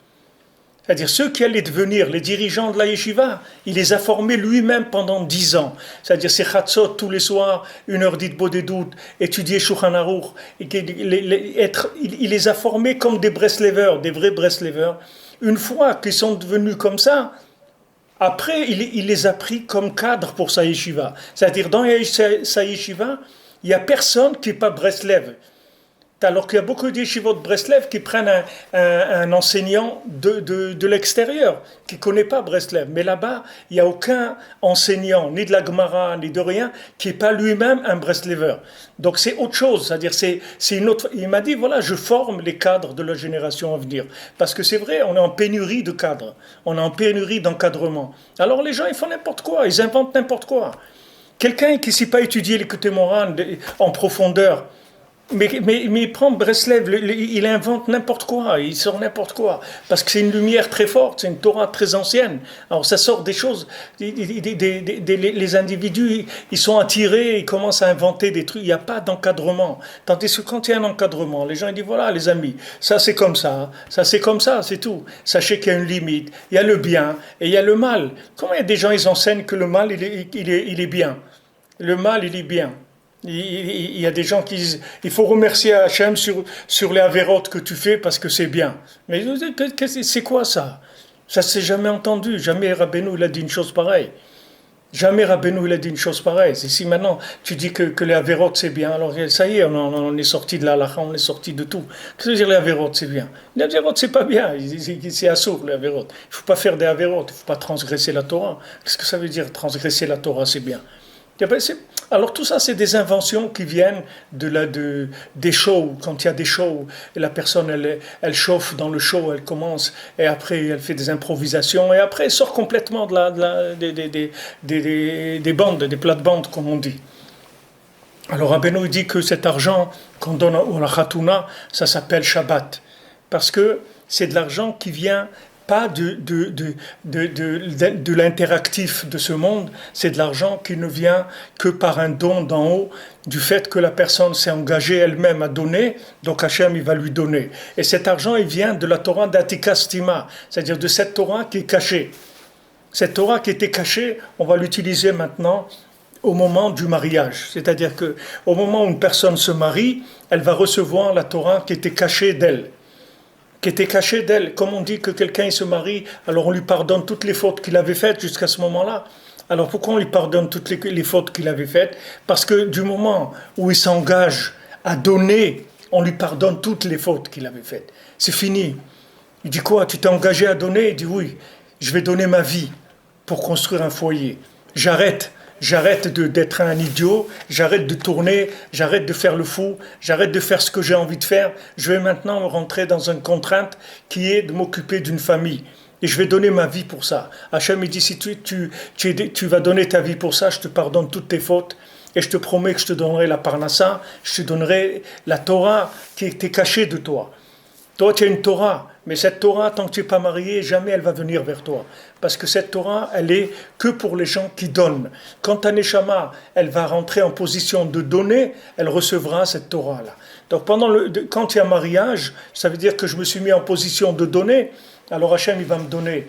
C'est-à-dire ceux qui allaient devenir les dirigeants de la yeshiva, il les a formés lui-même pendant 10 ans. C'est-à-dire c'est Chatzot tous les soirs, 1 heure d'Itbodedut, étudier Shulchan Aruch. Il les a formés comme des Breslevers, des vrais Breslevers. Une fois qu'ils sont devenus comme ça, après il les a pris comme cadre pour sa yeshiva. C'est-à-dire dans sa yeshiva, il n'y a personne qui n'est pas Breslev. Alors qu'il y a beaucoup d'yeshivot de Breslev qui prennent un enseignant de l'extérieur, qui ne connaît pas Breslev. Mais là-bas, il n'y a aucun enseignant, ni de la Gemara, ni de rien, qui n'est pas lui-même un Breslever. Donc c'est autre chose, c'est-à-dire c'est une autre... Il m'a dit, voilà, je forme les cadres de la génération à venir. Parce que c'est vrai, on est en pénurie de cadres, on est en pénurie d'encadrement. Alors les gens, ils font n'importe quoi, ils inventent n'importe quoi. Quelqu'un qui ne sait pas étudier l'écoute Moran en profondeur, mais il prend Breslev, il invente n'importe quoi, il sort n'importe quoi, parce que c'est une lumière très forte, c'est une Torah très ancienne. Alors ça sort des choses, les individus, ils sont attirés, ils commencent à inventer des trucs, il n'y a pas d'encadrement. Tandis que quand il y a un encadrement, les gens ils disent, voilà les amis, ça c'est comme ça c'est comme ça, c'est tout. Sachez qu'il y a une limite, il y a le bien et il y a le mal. Comment il y a des gens, ils enseignent que le mal, il est bien. Le mal, il est bien. Il y a des gens qui disent il faut remercier Hachem sur les avérotes que tu fais parce que c'est bien. Mais c'est quoi ça? Ça s'est jamais entendu. Jamais Rabbeinu il a dit une chose pareille. Jamais Rabbeinu il a dit une chose pareille. Et si maintenant tu dis que les avérotes c'est bien, alors ça y est, on est sorti de la halakha, on est sorti de tout. Qu'est-ce que ça veut dire les avérotes c'est bien? Les avérotes c'est pas bien, c'est assourd les avérotes. Il ne faut pas faire des avérotes, il ne faut pas transgresser la Torah. Qu'est-ce que ça veut dire transgresser la Torah c'est bien? Alors tout ça, c'est des inventions qui viennent des shows. Quand il y a des shows, et la personne, elle chauffe dans le show, elle commence, et après, elle fait des improvisations, et après, elle sort complètement des bandes, des plates-bandes, comme on dit. Alors Rabbeinu dit que cet argent qu'on donne à la Khatouna, ça s'appelle Shabbat. Parce que c'est de l'argent qui vient pas de l'interactif de ce monde, c'est de l'argent qui ne vient que par un don d'en haut, du fait que la personne s'est engagée elle-même à donner, donc Hachem il va lui donner. Et cet argent il vient de la Torah d'Atika Stima, c'est-à-dire de cette Torah qui est cachée. Cette Torah qui était cachée, on va l'utiliser maintenant au moment du mariage. C'est-à-dire que au moment où une personne se marie, elle va recevoir la Torah qui était cachée d'elle. Qui était cachée d'elle. Comme on dit que quelqu'un il se marie, alors on lui pardonne toutes les fautes qu'il avait faites jusqu'à ce moment-là. Alors pourquoi on lui pardonne toutes les fautes qu'il avait faites? Parce que du moment où il s'engage à donner, on lui pardonne toutes les fautes qu'il avait faites. C'est fini. Il dit quoi? Tu t'es engagé à donner? Il dit oui, je vais donner ma vie pour construire un foyer. J'arrête d'être un idiot, j'arrête de tourner, j'arrête de faire le fou, j'arrête de faire ce que j'ai envie de faire. Je vais maintenant rentrer dans une contrainte qui est de m'occuper d'une famille. Et je vais donner ma vie pour ça. Hachem il dit, si tu vas donner ta vie pour ça, je te pardonne toutes tes fautes. Et je te promets que je te donnerai la parnassa, je te donnerai la Torah qui était cachée de toi. Toi, tu as une Torah, mais cette Torah, tant que tu n'es pas marié, jamais elle va venir vers toi. Parce que cette Torah, elle est que pour les gens qui donnent. Quand ta Neshama, elle va rentrer en position de donner, elle recevra cette Torah-là. Donc quand il y a mariage, ça veut dire que je me suis mis en position de donner, alors Hachem, il va me donner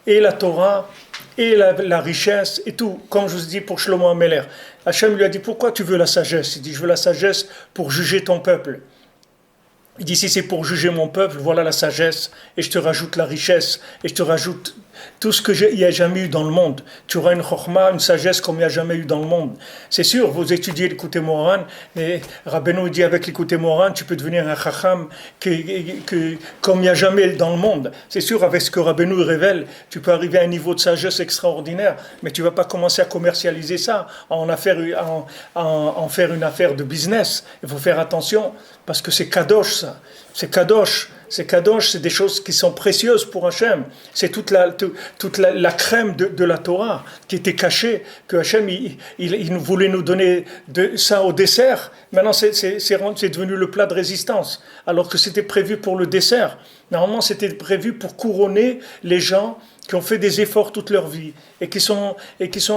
et la Torah, et la richesse, et tout. Comme je vous dis pour Shlomo Ameler. Hachem lui a dit, pourquoi tu veux la sagesse? Il dit, je veux la sagesse pour juger ton peuple. Il dit, si c'est pour juger mon peuple, voilà la sagesse, et je te rajoute la richesse, et je te rajoute tout ce qu'il n'y a jamais eu dans le monde. Tu auras une chokhma, une sagesse comme il n'y a jamais eu dans le monde. C'est sûr, vous étudiez l'écouté Moran, et Rabbeinu dit, avec l'écouté Moran, tu peux devenir un chacham comme il n'y a jamais dans le monde. C'est sûr, avec ce que Rabbeinu révèle, tu peux arriver à un niveau de sagesse extraordinaire, mais tu ne vas pas commencer à commercialiser ça, en faire une affaire de business. Il faut faire attention, parce que c'est kadosh ça. C'est kadosh, c'est des choses qui sont précieuses pour Hachem. C'est toute la crème de la Torah qui était cachée, que Hachem il voulait nous donner ça au dessert. Maintenant c'est devenu le plat de résistance, alors que c'était prévu pour le dessert. Normalement c'était prévu pour couronner les gens qui ont fait des efforts toute leur vie et qui sont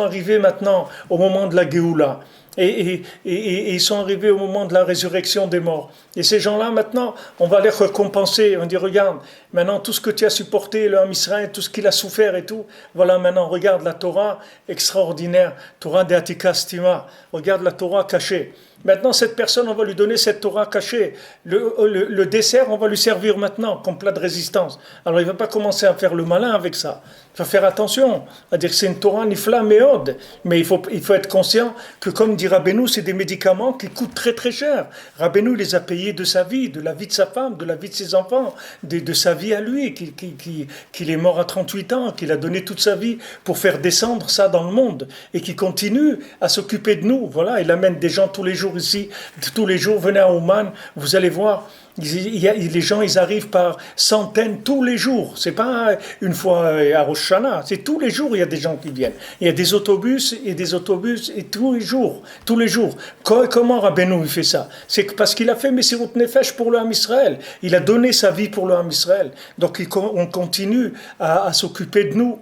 arrivés maintenant au moment de la Géoula. Et ils sont arrivés au moment de la résurrection des morts. Et ces gens-là, maintenant, on va les récompenser. On dit, regarde, maintenant, tout ce que tu as supporté, le Ham Israël, tout ce qu'il a souffert et tout, voilà, maintenant, regarde la Torah extraordinaire, Torah de Atika Stima, regarde la Torah cachée. Maintenant, cette personne, on va lui donner cette Torah cachée. Le dessert, on va lui servir maintenant comme plat de résistance. Alors, il ne va pas commencer à faire le malin avec ça. Il faut faire attention. À dire que c'est une Torah nifla méode. Mais il faut être conscient que, comme dit Rabbeinu, c'est des médicaments qui coûtent très très cher. Rabbeinu les a payés de sa vie, de la vie de sa femme, de la vie de ses enfants, de sa vie à lui, qu'il est mort à 38 ans, qu'il a donné toute sa vie pour faire descendre ça dans le monde. Et qui continue à s'occuper de nous. Voilà, il amène des gens tous les jours ici, tous les jours, venez à Ouman, vous allez voir, les gens ils arrivent par centaines tous les jours, c'est pas une fois à Rosh Hashanah, c'est tous les jours il y a des gens qui viennent, il y a des autobus et tous les jours. Comment Rabbeinu il fait ça? C'est parce qu'il a fait Messirut Nefesh pour le Ham Israël, il a donné sa vie pour le Ham Israël, donc on continue à s'occuper de nous.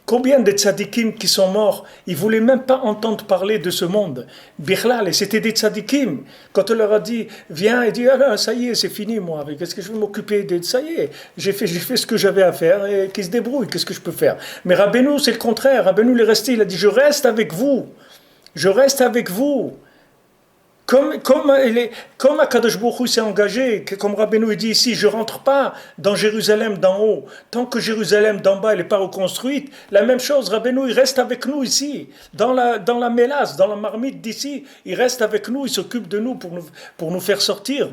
Combien de tzadikim qui sont morts, ils ne voulaient même pas entendre parler de ce monde. Bichlal, et c'était des tzadikim. Quand on leur a dit, viens, il dit, ah là, ça y est, c'est fini, moi. Qu'est-ce que je vais m'occuper de ça? Y est, j'ai fait ce que j'avais à faire et qu'ils se débrouillent. Qu'est-ce que je peux faire? Mais Rabbeinu, c'est le contraire. Rabbeinu, il est resté, il a dit, je reste avec vous. Je reste avec vous. Comme Akadosh Baruch Hu s'est engagé, comme Rabbeinu dit ici, je ne rentre pas dans Jérusalem d'en haut. Tant que Jérusalem d'en bas n'est pas reconstruite, la même chose, Rabbeinu, il reste avec nous ici, dans la mélasse, dans la marmite d'ici. Il reste avec nous, il s'occupe de nous pour nous faire sortir.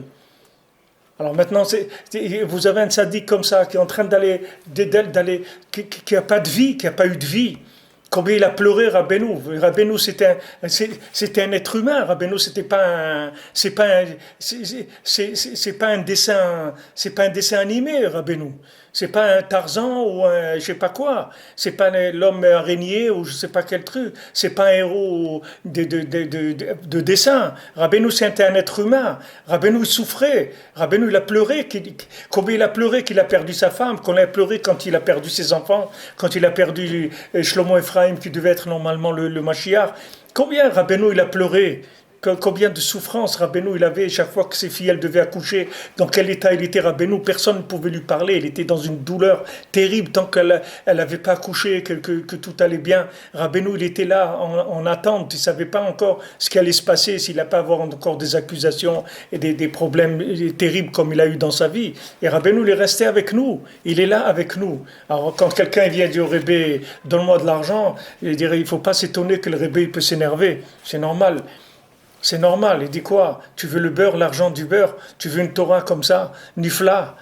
Alors maintenant, vous avez un tzaddik comme ça qui est en train d'aller qui n'a pas de vie, qui n'a pas eu de vie. Combien il a pleuré Rabbeinu. Rabbeinu c'était un être humain. Rabbeinu c'est pas un dessin animé. Rabbeinu. C'est pas un Tarzan ou un je sais pas quoi. C'est pas l'homme araignée ou je sais pas quel truc. C'est pas un héros de dessin. Rabbeinu c'était un être humain. Rabbeinu il souffrait. Rabbeinu il a pleuré. Combien il a pleuré qu'il a perdu sa femme. Qu'on a pleuré quand il a perdu ses enfants. Quand il a perdu Shlomo Ephraim qui devait être normalement le Mashiach. Combien Rabbeinu il a pleuré. Combien de souffrances Rabbeinu il avait chaque fois que ses filles elles devaient accoucher, dans quel état il était Rabbeinu, personne ne pouvait lui parler, il était dans une douleur terrible tant qu'elle n'avait pas accouché, que tout allait bien. Rabbeinu il était là en attente, il ne savait pas encore ce qui allait se passer, s'il n'a pas avoir encore des accusations et des problèmes terribles comme il a eu dans sa vie. Et Rabbeinu il est resté avec nous, il est là avec nous. Alors quand quelqu'un vient dire au Rebbe donne-moi de l'argent, il dirait il ne faut pas s'étonner que le Rebbe il peut s'énerver, c'est normal. C'est normal, il dit quoi? Tu veux le beurre, l'argent du beurre? Tu veux une Torah comme ça? Nifla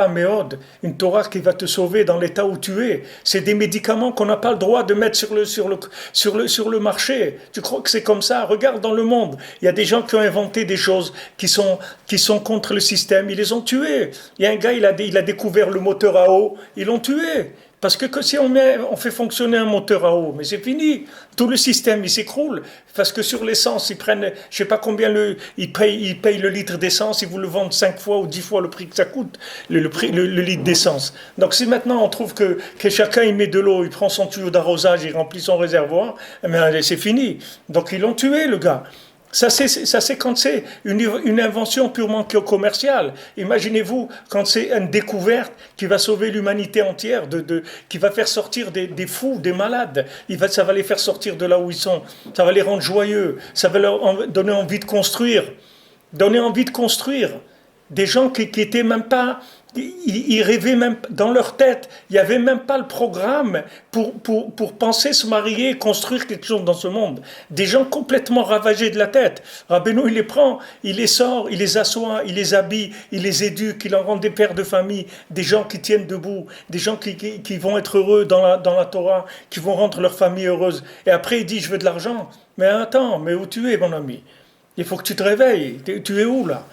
méode, une Torah qui va te sauver dans l'état où tu es. C'est des médicaments qu'on n'a pas le droit de mettre sur le marché. Tu crois que c'est comme ça? Regarde dans le monde. Il y a des gens qui ont inventé des choses qui sont contre le système. Ils les ont tués. Il y a un gars, il a découvert le moteur à eau. Ils l'ont tué. Parce que si on fait fonctionner un moteur à eau, mais c'est fini. Tout le système, il s'écroule. Parce que sur l'essence, ils prennent, je sais pas combien, ils payent le litre d'essence, ils vous le vendent 5 fois ou 10 fois le prix que ça coûte, le litre d'essence. Donc si maintenant on trouve que chacun il met de l'eau, il prend son tuyau d'arrosage, il remplit son réservoir, eh bien, c'est fini. Donc ils l'ont tué, le gars. Ça c'est quand c'est une invention purement commerciale. Imaginez-vous quand c'est une découverte qui va sauver l'humanité entière, qui va faire sortir des fous, des malades. Ça va les faire sortir de là où ils sont. Ça va les rendre joyeux. Ça va leur donner envie de construire. Donner envie de construire. Des gens qui étaient même pas... Ils rêvaient même dans leur tête, il n'y avait même pas le programme pour penser se marier et construire quelque chose dans ce monde. Des gens complètement ravagés de la tête. Rabbeinu, il les prend, il les sort, il les assoit, il les habille, il les éduque, il en rend des pères de famille, des gens qui tiennent debout, des gens qui vont être heureux dans la Torah, qui vont rendre leur famille heureuse. Et après, il dit, je veux de l'argent. Mais attends, mais où tu es, mon ami? Il faut que tu te réveilles. Tu es où, là?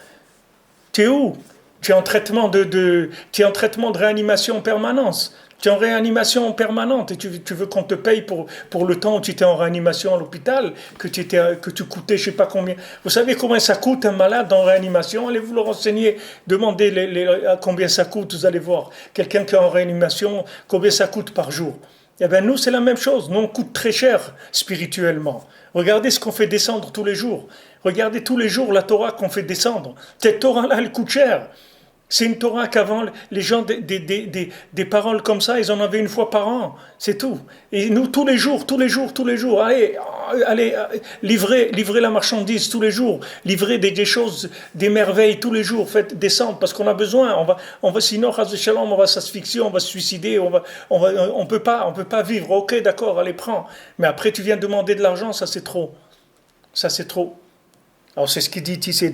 Tu es où? Tu es en traitement de réanimation en permanence. Tu es en réanimation permanente et tu veux qu'on te paye pour le temps où tu étais en réanimation à l'hôpital, que tu coûtais je sais pas combien. Vous savez combien ça coûte un malade en réanimation? Allez vous le renseigner, demandez combien ça coûte, vous allez voir. Quelqu'un qui est en réanimation, combien ça coûte par jour? Eh bien nous c'est la même chose, nous on coûte très cher spirituellement. Regardez ce qu'on fait descendre tous les jours. Regardez tous les jours la Torah qu'on fait descendre. Cette Torah-là, elle coûte cher. C'est une Torah qu'avant, les gens, des paroles comme ça, ils en avaient une fois par an. C'est tout. Et nous, tous les jours, allez, livrez la marchandise tous les jours. Livrez des choses, des merveilles tous les jours. Faites descendre parce qu'on a besoin. Sinon, Chas v'Shalom, on va s'asphyxier, on va se suicider, on peut pas vivre. Ok, d'accord, allez, prends. Mais après, tu viens demander de l'argent, ça c'est trop. Ça c'est trop. Alors c'est ce qu'il dit ici,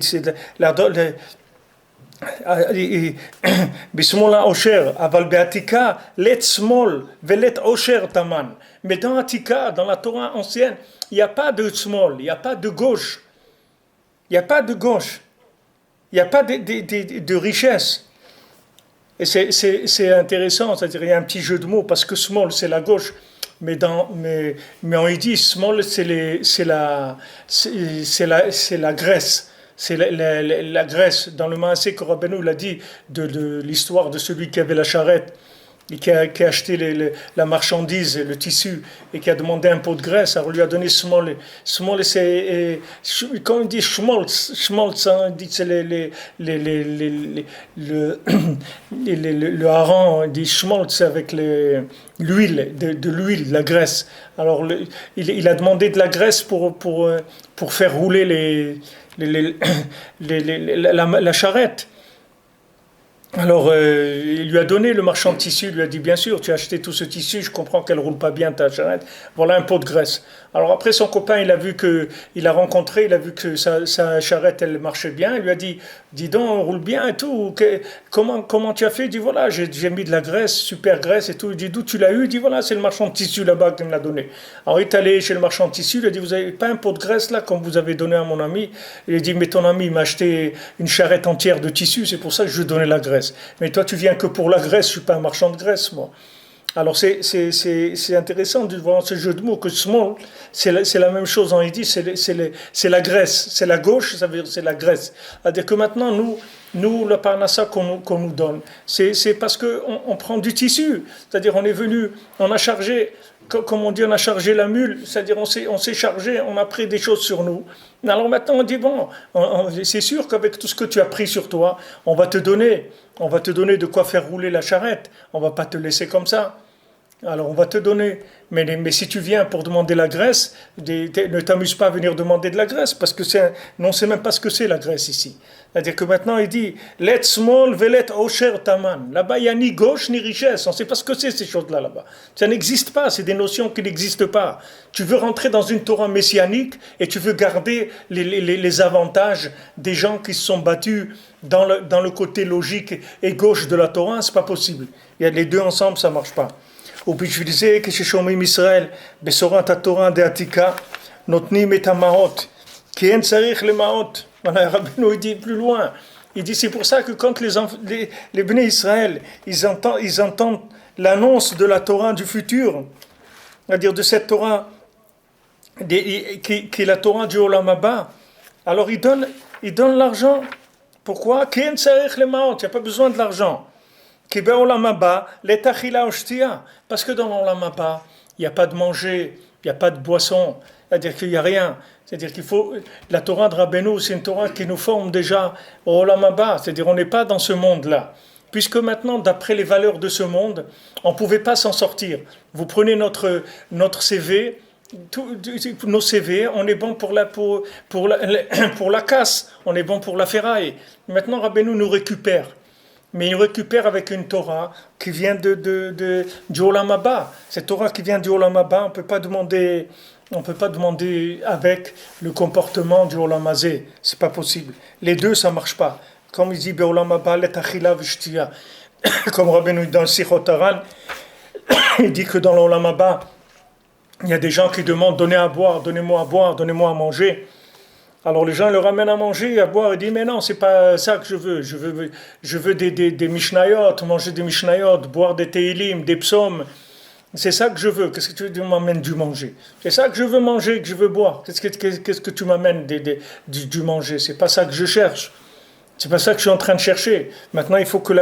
בשמאל העושר, אבל בעתיקה לית שמאל ולית עושר תמן. Mais dans Atika, dans la Torah ancienne, il n'y a pas de small, il n'y a pas de gauche. Il n'y a pas de gauche. Il n'y a pas de richesse. Et c'est intéressant, c'est-à-dire il y a un petit jeu de mots, parce que small c'est la gauche, mais on y dit small c'est la Grèce. C'est la Grèce. Dans le Maaseh que Rabbeinu l'a dit de l'histoire de celui qui avait la charrette et qui a acheté la marchandise, le tissu, et qui a demandé un pot de graisse. Alors on lui a donné small. Small, c'est quand on dit schmaltz, hein, on dit c'est le hareng, on dit schmaltz avec l'huile, de l'huile, la graisse. Alors il a demandé de la graisse pour faire rouler la charrette. Alors, il lui a donné le marchand de tissu, il lui a dit, bien sûr, tu as acheté tout ce tissu, je comprends qu'elle ne roule pas bien ta charrette, voilà un pot de graisse. Alors après, son copain, il a vu que sa charrette, elle marchait bien, il lui a dit, dis donc, on roule bien et tout, comment tu as fait? Il dit, voilà, j'ai mis de la graisse, super graisse et tout. Il dit, d'où tu l'as eu? Il dit, voilà, c'est le marchand de tissu là-bas qui me l'a donné. Alors il est allé chez le marchand de tissu, il a dit, vous n'avez pas un pot de graisse là, comme vous avez donné à mon ami? Il a dit, mais ton ami m'a acheté une charrette entière de tissu, c'est pour ça que je lui donnais la graisse. Mais toi, tu viens que pour la graisse, je suis pas un marchand de graisse, moi. Alors c'est intéressant de voir ce jeu de mots que small, c'est la même chose en Yiddish, c'est la Grèce, c'est la gauche, ça veut dire c'est la Grèce. C'est-à-dire que maintenant nous le parnassa qu'on nous donne, c'est parce que on prend du tissu, c'est-à-dire on est venu, on a chargé, comme on dit, on a chargé la mule, c'est-à-dire on s'est chargé, on a pris des choses sur nous. Alors maintenant on dit bon, c'est sûr qu'avec tout ce que tu as pris sur toi, on va te donner de quoi faire rouler la charrette, on va pas te laisser comme ça. Alors on va te donner, mais si tu viens pour demander la graisse, ne t'amuse pas à venir demander de la graisse, parce que on ne sait même pas ce que c'est la graisse ici. C'est-à-dire que maintenant il dit, let small velet osher taman. Là-bas il n'y a ni gauche ni richesse, on ne sait pas ce que c'est ces choses-là là-bas. Ça n'existe pas, c'est des notions qui n'existent pas. Tu veux rentrer dans une Torah messianique et tu veux garder les avantages des gens qui se sont battus dans le côté logique et gauche de la Torah, c'est pas possible. Il y a les deux ensemble, ça ne marche pas. ובשביל זה כששומעים ישראל בשורת התורה דעתיקה נותנים את המעות כי אין צריך למעות. Voilà, Rabbeinu dit plus loin, il dit c'est pour ça que quand les Bnei Israël ils entendent l'annonce de la Torah du futur, c'est-à-dire de cette Torah qui est la Torah du Olam Haba, alors ils donnent l'argent. Pourquoi? Ki en tzarich lemaot, il n'y a pas besoin de l'argent. Parce que dans l'Olam Haba, il n'y a pas de manger, il n'y a pas de boisson, c'est-à-dire qu'il n'y a rien. C'est-à-dire qu'il faut. La Torah de Rabbeinu, c'est une Torah qui nous forme déjà au Olam Haba, c'est-à-dire on n'est pas dans ce monde-là. Puisque maintenant, d'après les valeurs de ce monde, on ne pouvait pas s'en sortir. Vous prenez notre CV, nos CV, on est bon pour la casse, on est bon pour la ferraille. Maintenant, Rabbeinu nous récupère. Mais il récupère avec une Torah qui vient du Olam Haba. Cette Torah qui vient du Olam Haba, on ne peut pas demander avec le comportement du Olam Hazé. C'est pas possible. Les deux, ça marche pas. Comme il dit, Be'olam Haba letachila v'shtiya. Comme Rabbeinu dans le Sichot Haran, il dit que dans l'Olam Haba, il y a des gens qui demandent, donnez-moi à boire, donnez-moi à manger. Alors les gens le ramènent à manger, à boire, et disent mais non, c'est pas ça que je veux. Je veux des mishnayot, manger des mishnayot, boire des teilim, des psaumes. C'est ça que je veux. Qu'est-ce que tu m'amènes du manger? C'est ça que je veux manger, que je veux boire. Qu'est-ce que tu m'amènes du manger? C'est pas ça que je cherche. C'est pas ça que je suis en train de chercher. Maintenant, il faut que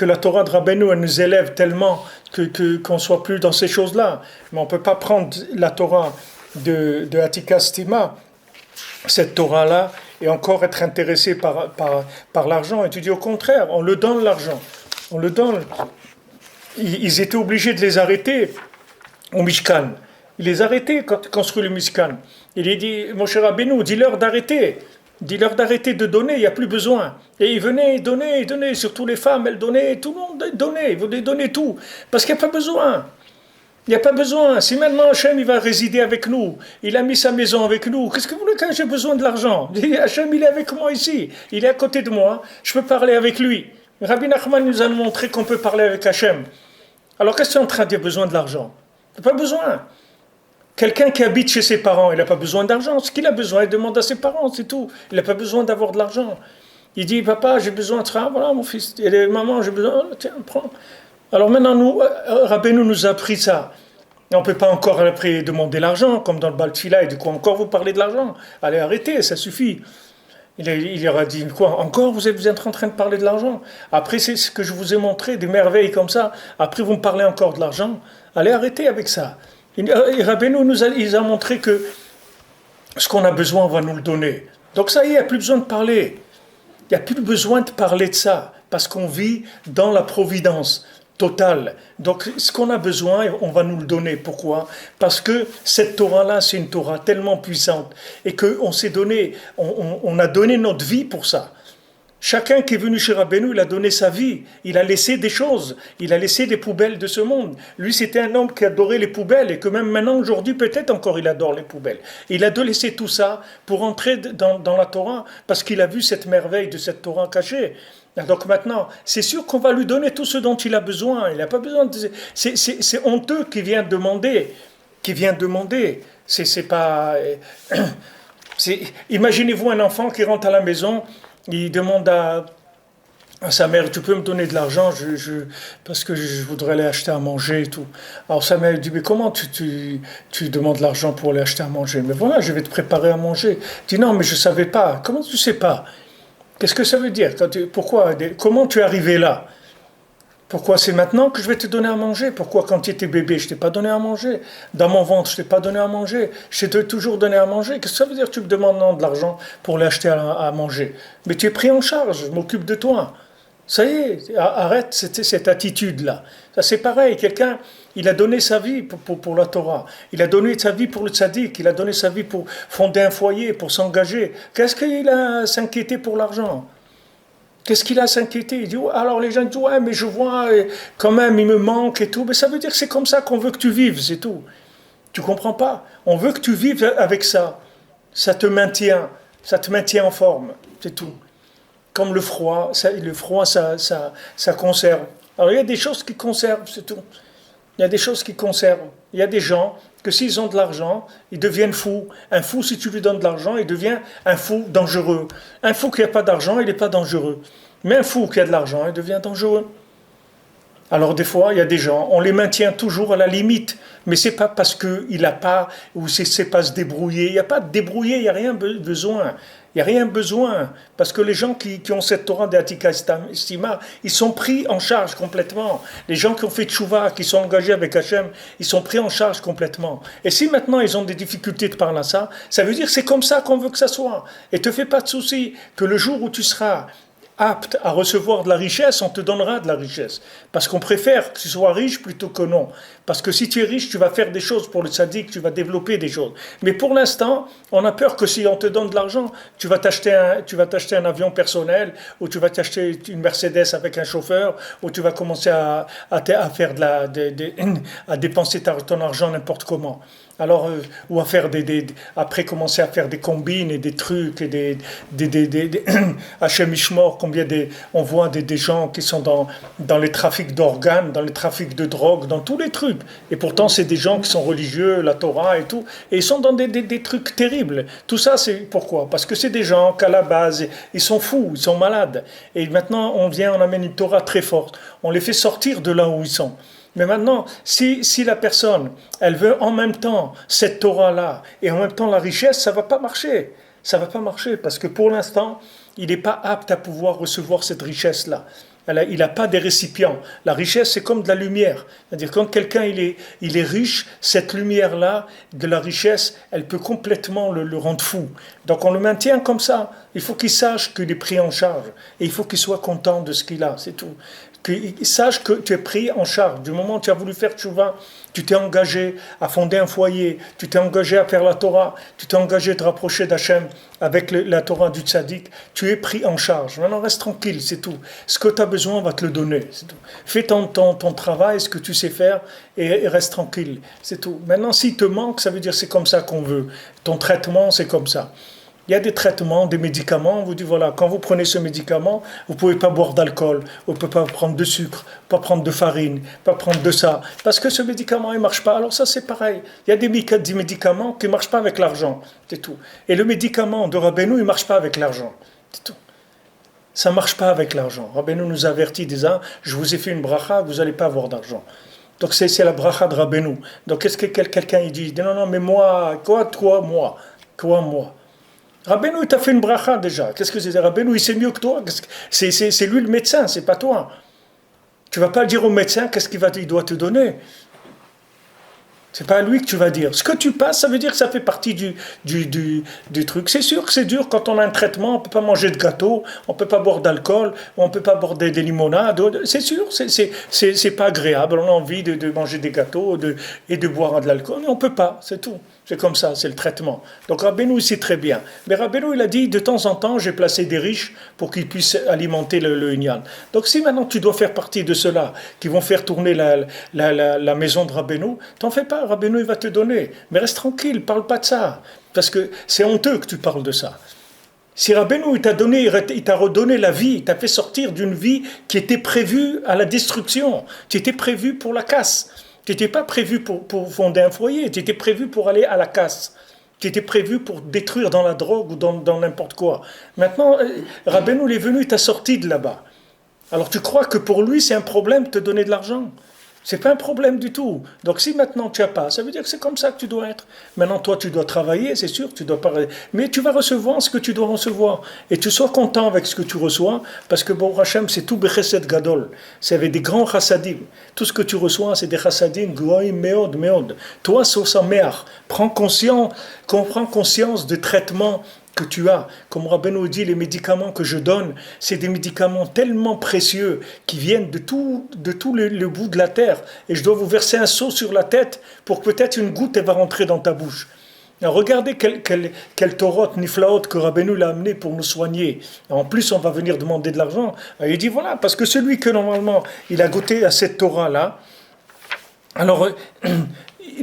la Torah de Rabbeinu elle nous élève tellement qu'on soit plus dans ces choses-là. Mais on peut pas prendre la Torah de Atika Stima, cette Torah-là, et encore être intéressé par l'argent. Et tu dis au contraire, on le donne l'argent. On le donne. Ils étaient obligés de les arrêter au Mishkan. Il les arrêtait quand ils construisent le Mishkan. Il a dit, mon cher Rabbeinu, dis-leur d'arrêter. Dis-leur d'arrêter de donner, il n'y a plus besoin. Et ils venaient, ils donnaient, surtout les femmes, elles donnaient, tout le monde donnait, ils voulaient donner tout. Parce qu'il n'y a pas besoin. Il n'y a pas besoin. Si maintenant Hachem il va résider avec nous, il a mis sa maison avec nous, qu'est-ce que vous voulez quand j'ai besoin de l'argent? Hachem il est avec moi ici, il est à côté de moi, je peux parler avec lui. Rabbi Nachman nous a montré qu'on peut parler avec Hachem. Alors qu'est-ce que tu es en train de dire besoin de l'argent? Il n'a pas besoin. Quelqu'un qui habite chez ses parents, il n'a pas besoin d'argent. Ce qu'il a besoin, il demande à ses parents, c'est tout. Il n'a pas besoin d'avoir de l'argent. Il dit, papa, j'ai besoin de ça. Voilà, mon fils. Et les mamans, j'ai besoin. Oh, tiens, prends. Alors maintenant, nous, Rabbeinu nous a appris ça. Et on ne peut pas encore après demander l'argent, comme dans le Baal Tfila, et du coup, encore vous parlez de l'argent. Allez, arrêtez, ça suffit. Il leur a dit, quoi, encore vous êtes en train de parler de l'argent? Après, c'est ce que je vous ai montré, des merveilles comme ça. Après, vous me parlez encore de l'argent. Allez, arrêtez avec ça. Et Rabbeinu il a montré que ce qu'on a besoin, on va nous le donner. Donc ça y est, il n'y a plus besoin de parler. Il n'y a plus besoin de parler de ça, parce qu'on vit dans la providence totale. Donc ce qu'on a besoin, on va nous le donner. Pourquoi? Parce que cette Torah-là, c'est une Torah tellement puissante, et qu'on s'est donné, on a donné notre vie pour ça. Chacun qui est venu chez Rabbeinu, il a donné sa vie, il a laissé des choses, il a laissé des poubelles de ce monde. Lui, c'était un homme qui adorait les poubelles, et que même maintenant, aujourd'hui, peut-être encore, il adore les poubelles. Il a laissé tout ça pour entrer dans la Torah, parce qu'il a vu cette merveille de cette Torah cachée. Donc maintenant, c'est sûr qu'on va lui donner tout ce dont il a besoin. Il n'a pas besoin de... C'est honteux qu'il vient demander. C'est pas... Imaginez-vous un enfant qui rentre à la maison, il demande à sa mère, tu peux me donner de l'argent parce que je voudrais aller acheter à manger et tout. Alors sa mère dit, mais comment tu demandes de l'argent pour aller acheter à manger? Mais voilà, je vais te préparer à manger. Il dit, non, mais je ne savais pas. Comment tu ne sais pas? Qu'est-ce que ça veut dire? Comment tu es arrivé là? Pourquoi c'est maintenant que je vais te donner à manger? Pourquoi quand tu étais bébé, je ne t'ai pas donné à manger? Dans mon ventre, je ne t'ai pas donné à manger. Je t'ai toujours donné à manger. Qu'est-ce que ça veut dire? Tu me demandes non, de l'argent pour l'acheter à manger. Mais tu es pris en charge, je m'occupe de toi. Ça y est, arrête cette attitude-là. Ça c'est pareil, quelqu'un, il a donné sa vie pour la Torah. Il a donné sa vie pour le tzaddik. Il a donné sa vie pour fonder un foyer, pour s'engager. Qu'est-ce qu'il a à s'inquiéter pour l'argent? Qu'est-ce qu'il a à s'inquiéter? Il dit, alors les gens disent, ouais, mais je vois, quand même, il me manque et tout. Mais ça veut dire que c'est comme ça qu'on veut que tu vives, c'est tout. Tu comprends pas? On veut que tu vives avec ça. Ça te maintient en forme, c'est tout. Comme le froid, ça conserve. Alors il y a des choses qui conservent, c'est tout. Il y a des choses qui conservent. Il y a des gens que s'ils ont de l'argent, ils deviennent fous. Un fou, si tu lui donnes de l'argent, il devient un fou dangereux. Un fou qui n'a pas d'argent, il n'est pas dangereux. Mais un fou qui a de l'argent, il devient dangereux. Alors des fois, il y a des gens, on les maintient toujours à la limite, mais c'est pas parce qu'il n'a pas, ou c'est pas se débrouiller. Il n'y a pas de débrouiller, il n'y a rien besoin. Il n'y a rien besoin, parce que les gens qui ont cette Torah d'Atika Stima, ils sont pris en charge complètement. Les gens qui ont fait Tchouva, qui sont engagés avec Hachem, ils sont pris en charge complètement. Et si maintenant ils ont des difficultés de parler à ça, ça veut dire que c'est comme ça qu'on veut que ça soit. Et te fais pas de soucis, que le jour où tu seras apte à recevoir de la richesse, on te donnera de la richesse. Parce qu'on préfère que tu sois riche plutôt que non. Parce que si tu es riche, tu vas faire des choses pour le tzaddik, tu vas développer des choses. Mais pour l'instant, on a peur que si on te donne de l'argent, tu vas t'acheter un avion personnel, ou tu vas t'acheter une Mercedes avec un chauffeur, ou tu vas commencer à faire à dépenser ton argent n'importe comment. Alors, ou à faire après commencer à faire des combines et des trucs et des Hachem Ishmor, on voit des gens qui sont dans les trafics d'organes, dans les trafics de drogue, dans tous les trucs. Et pourtant, c'est des gens qui sont religieux, la Torah et tout, et ils sont dans des trucs terribles. Tout ça, c'est pourquoi? Parce que c'est des gens qu'à la base, ils sont fous, ils sont malades. Et maintenant, on amène une Torah très forte. On les fait sortir de là où ils sont. Mais maintenant, si la personne, elle veut en même temps cette Torah-là et en même temps la richesse, ça ne va pas marcher. Ça ne va pas marcher parce que pour l'instant, il n'est pas apte à pouvoir recevoir cette richesse-là. il n'a pas des récipients. La richesse, c'est comme de la lumière. C'est-à-dire, quand quelqu'un il est riche, cette lumière-là, de la richesse, elle peut complètement le rendre fou. Donc on le maintient comme ça. Il faut qu'il sache qu'il est pris en charge. Et il faut qu'il soit content de ce qu'il a, c'est tout. Qu'il sache que tu es pris en charge. Du moment où tu as voulu faire tchouva, tu t'es engagé à fonder un foyer, tu t'es engagé à faire la Torah, tu t'es engagé à te rapprocher d'Hachem avec la Torah du tzaddik, tu es pris en charge. Maintenant, reste tranquille, c'est tout. Ce que tu as besoin, on va te le donner, c'est tout. Fais ton travail, ce que tu sais faire, et reste tranquille, c'est tout. Maintenant, s'il te manque, ça veut dire c'est comme ça qu'on veut. Ton traitement, c'est comme ça. Il y a des traitements, des médicaments, on vous dit voilà, quand vous prenez ce médicament, vous ne pouvez pas boire d'alcool, vous ne pouvez pas prendre de sucre, pas prendre de farine, pas prendre de ça, parce que ce médicament, il ne marche pas. Alors ça, c'est pareil. Il y a des médicaments qui ne marchent pas avec l'argent, c'est tout. Et le médicament de Rabbeinu, il ne marche pas avec l'argent, c'est tout. Ça ne marche pas avec l'argent. Rabbeinu nous avertit disant, je vous ai fait une bracha, vous n'allez pas avoir d'argent. Donc c'est la bracha de Rabbeinu. Donc qu'est-ce que quelqu'un il dit non, mais moi, quoi, moi. Rabbeinu, il t'a fait une bracha déjà. Qu'est-ce que c'est? Rabbeinu, il sait mieux que toi. C'est lui le médecin, c'est pas toi. Tu vas pas dire au médecin qu'est-ce il doit te donner. C'est pas à lui que tu vas dire. Ce que tu passes, ça veut dire que ça fait partie du truc. C'est sûr que c'est dur quand on a un traitement, on peut pas manger de gâteau, on peut pas boire d'alcool, on peut pas boire des limonades. C'est sûr, c'est pas agréable. On a envie de manger des gâteaux et de boire de l'alcool, mais on peut pas, c'est tout. C'est comme ça, c'est le traitement. Donc Rabbeinu, il sait très bien. Mais Rabbeinu, il a dit, de temps en temps, j'ai placé des riches pour qu'ils puissent alimenter le Inyan. Donc si maintenant tu dois faire partie de ceux-là, qui vont faire tourner la maison de Rabbeinu, t'en fais pas, Rabbeinu, il va te donner. Mais reste tranquille, parle pas de ça. Parce que c'est honteux que tu parles de ça. Si Rabbeinu, il t'a redonné la vie, il t'a fait sortir d'une vie qui était prévue à la destruction, qui était prévue pour la casse. Tu n'étais pas prévu pour fonder un foyer, tu étais prévu pour aller à la casse. Tu étais prévu pour détruire dans la drogue ou dans n'importe quoi. Maintenant, Rabbeinu, il est venu, il t'a sorti de là-bas. Alors tu crois que pour lui, c'est un problème de te donner de l'argent? C'est pas un problème du tout. Donc si maintenant tu n'as pas, ça veut dire que c'est comme ça que tu dois être. Maintenant toi tu dois travailler, c'est sûr, tu dois pas, mais tu vas recevoir ce que tu dois recevoir. Et tu sois content avec ce que tu reçois, parce que bon Hachem c'est tout Bechesed Gadol. C'est avec des grands chassadim. Tout ce que tu reçois c'est des chassadim, goïm, meod. Toi, Sosa Meach, prends conscience de traitement que tu as. Comme Rabbeinu dit, les médicaments que je donne, c'est des médicaments tellement précieux qui viennent de tout le bout de la terre. Et je dois vous verser un seau sur la tête pour que peut-être une goutte elle va rentrer dans ta bouche. Alors regardez quel Torot niflaot que Rabbeinu l'a amené pour nous soigner. En plus, on va venir demander de l'argent. Il dit voilà, parce que celui que normalement il a goûté à cette Torah-là, alors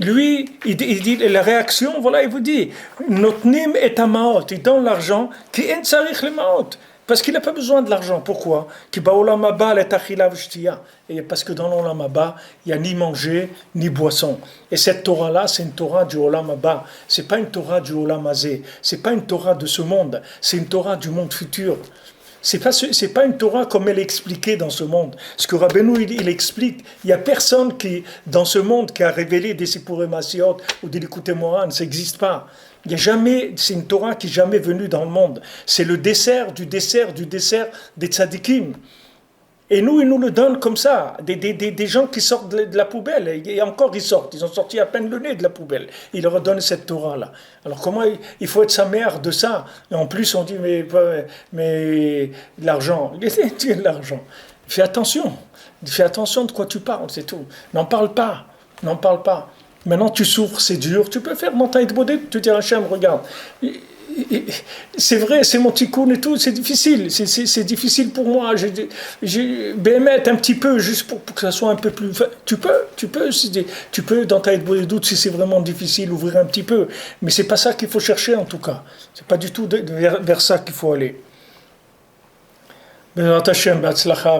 lui, il dit la réaction, voilà, il vous dit Notnim et amaot, il donne l'argent, qui en tsarich le maot, parce qu'il n'a pas besoin de l'argent. Pourquoi? Qui baolam haba le tachila v'shtia, et parce que dans l'olam haba, il n'y a ni manger ni boisson. Et cette Torah-là, c'est une Torah du olam haba. C'est pas une Torah du olam hazé. C'est pas une Torah de ce monde. C'est une Torah du monde futur. C'est pas une Torah comme elle est expliquée dans ce monde. Ce que Rabbeinu il explique, il n'y a personne qui, dans ce monde qui a révélé des Sipurim Asiot ou des Likutei Moharan, ça n'existe pas. Il y a jamais, c'est une Torah qui n'est jamais venue dans le monde. C'est le dessert des tzadikim. Et nous, ils nous le donnent comme ça. Des gens qui sortent de la poubelle. Et encore, ils sortent. Ils ont sorti à peine le nez de la poubelle. Ils leur donnent cette Torah-là. Alors, comment il faut être sa mère de ça? Et en plus, on dit, mais l'argent. Tu as de l'argent. Fais attention. Fais attention de quoi tu parles, c'est tout. N'en parle pas. Maintenant, tu souffres, c'est dur. Tu peux faire mon taïd bodé. Tu dis à Hachem, regarde. C'est vrai, c'est mon tikkun et tout, c'est difficile. C'est difficile pour moi. J'ai bémet un petit peu, juste pour que ça soit un peu plus. Tu peux dans ta doute, si c'est vraiment difficile, ouvrir un petit peu. Mais c'est pas ça qu'il faut chercher en tout cas. C'est pas du tout vers ça qu'il faut aller. Bezrat Hashem,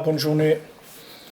bonne journée.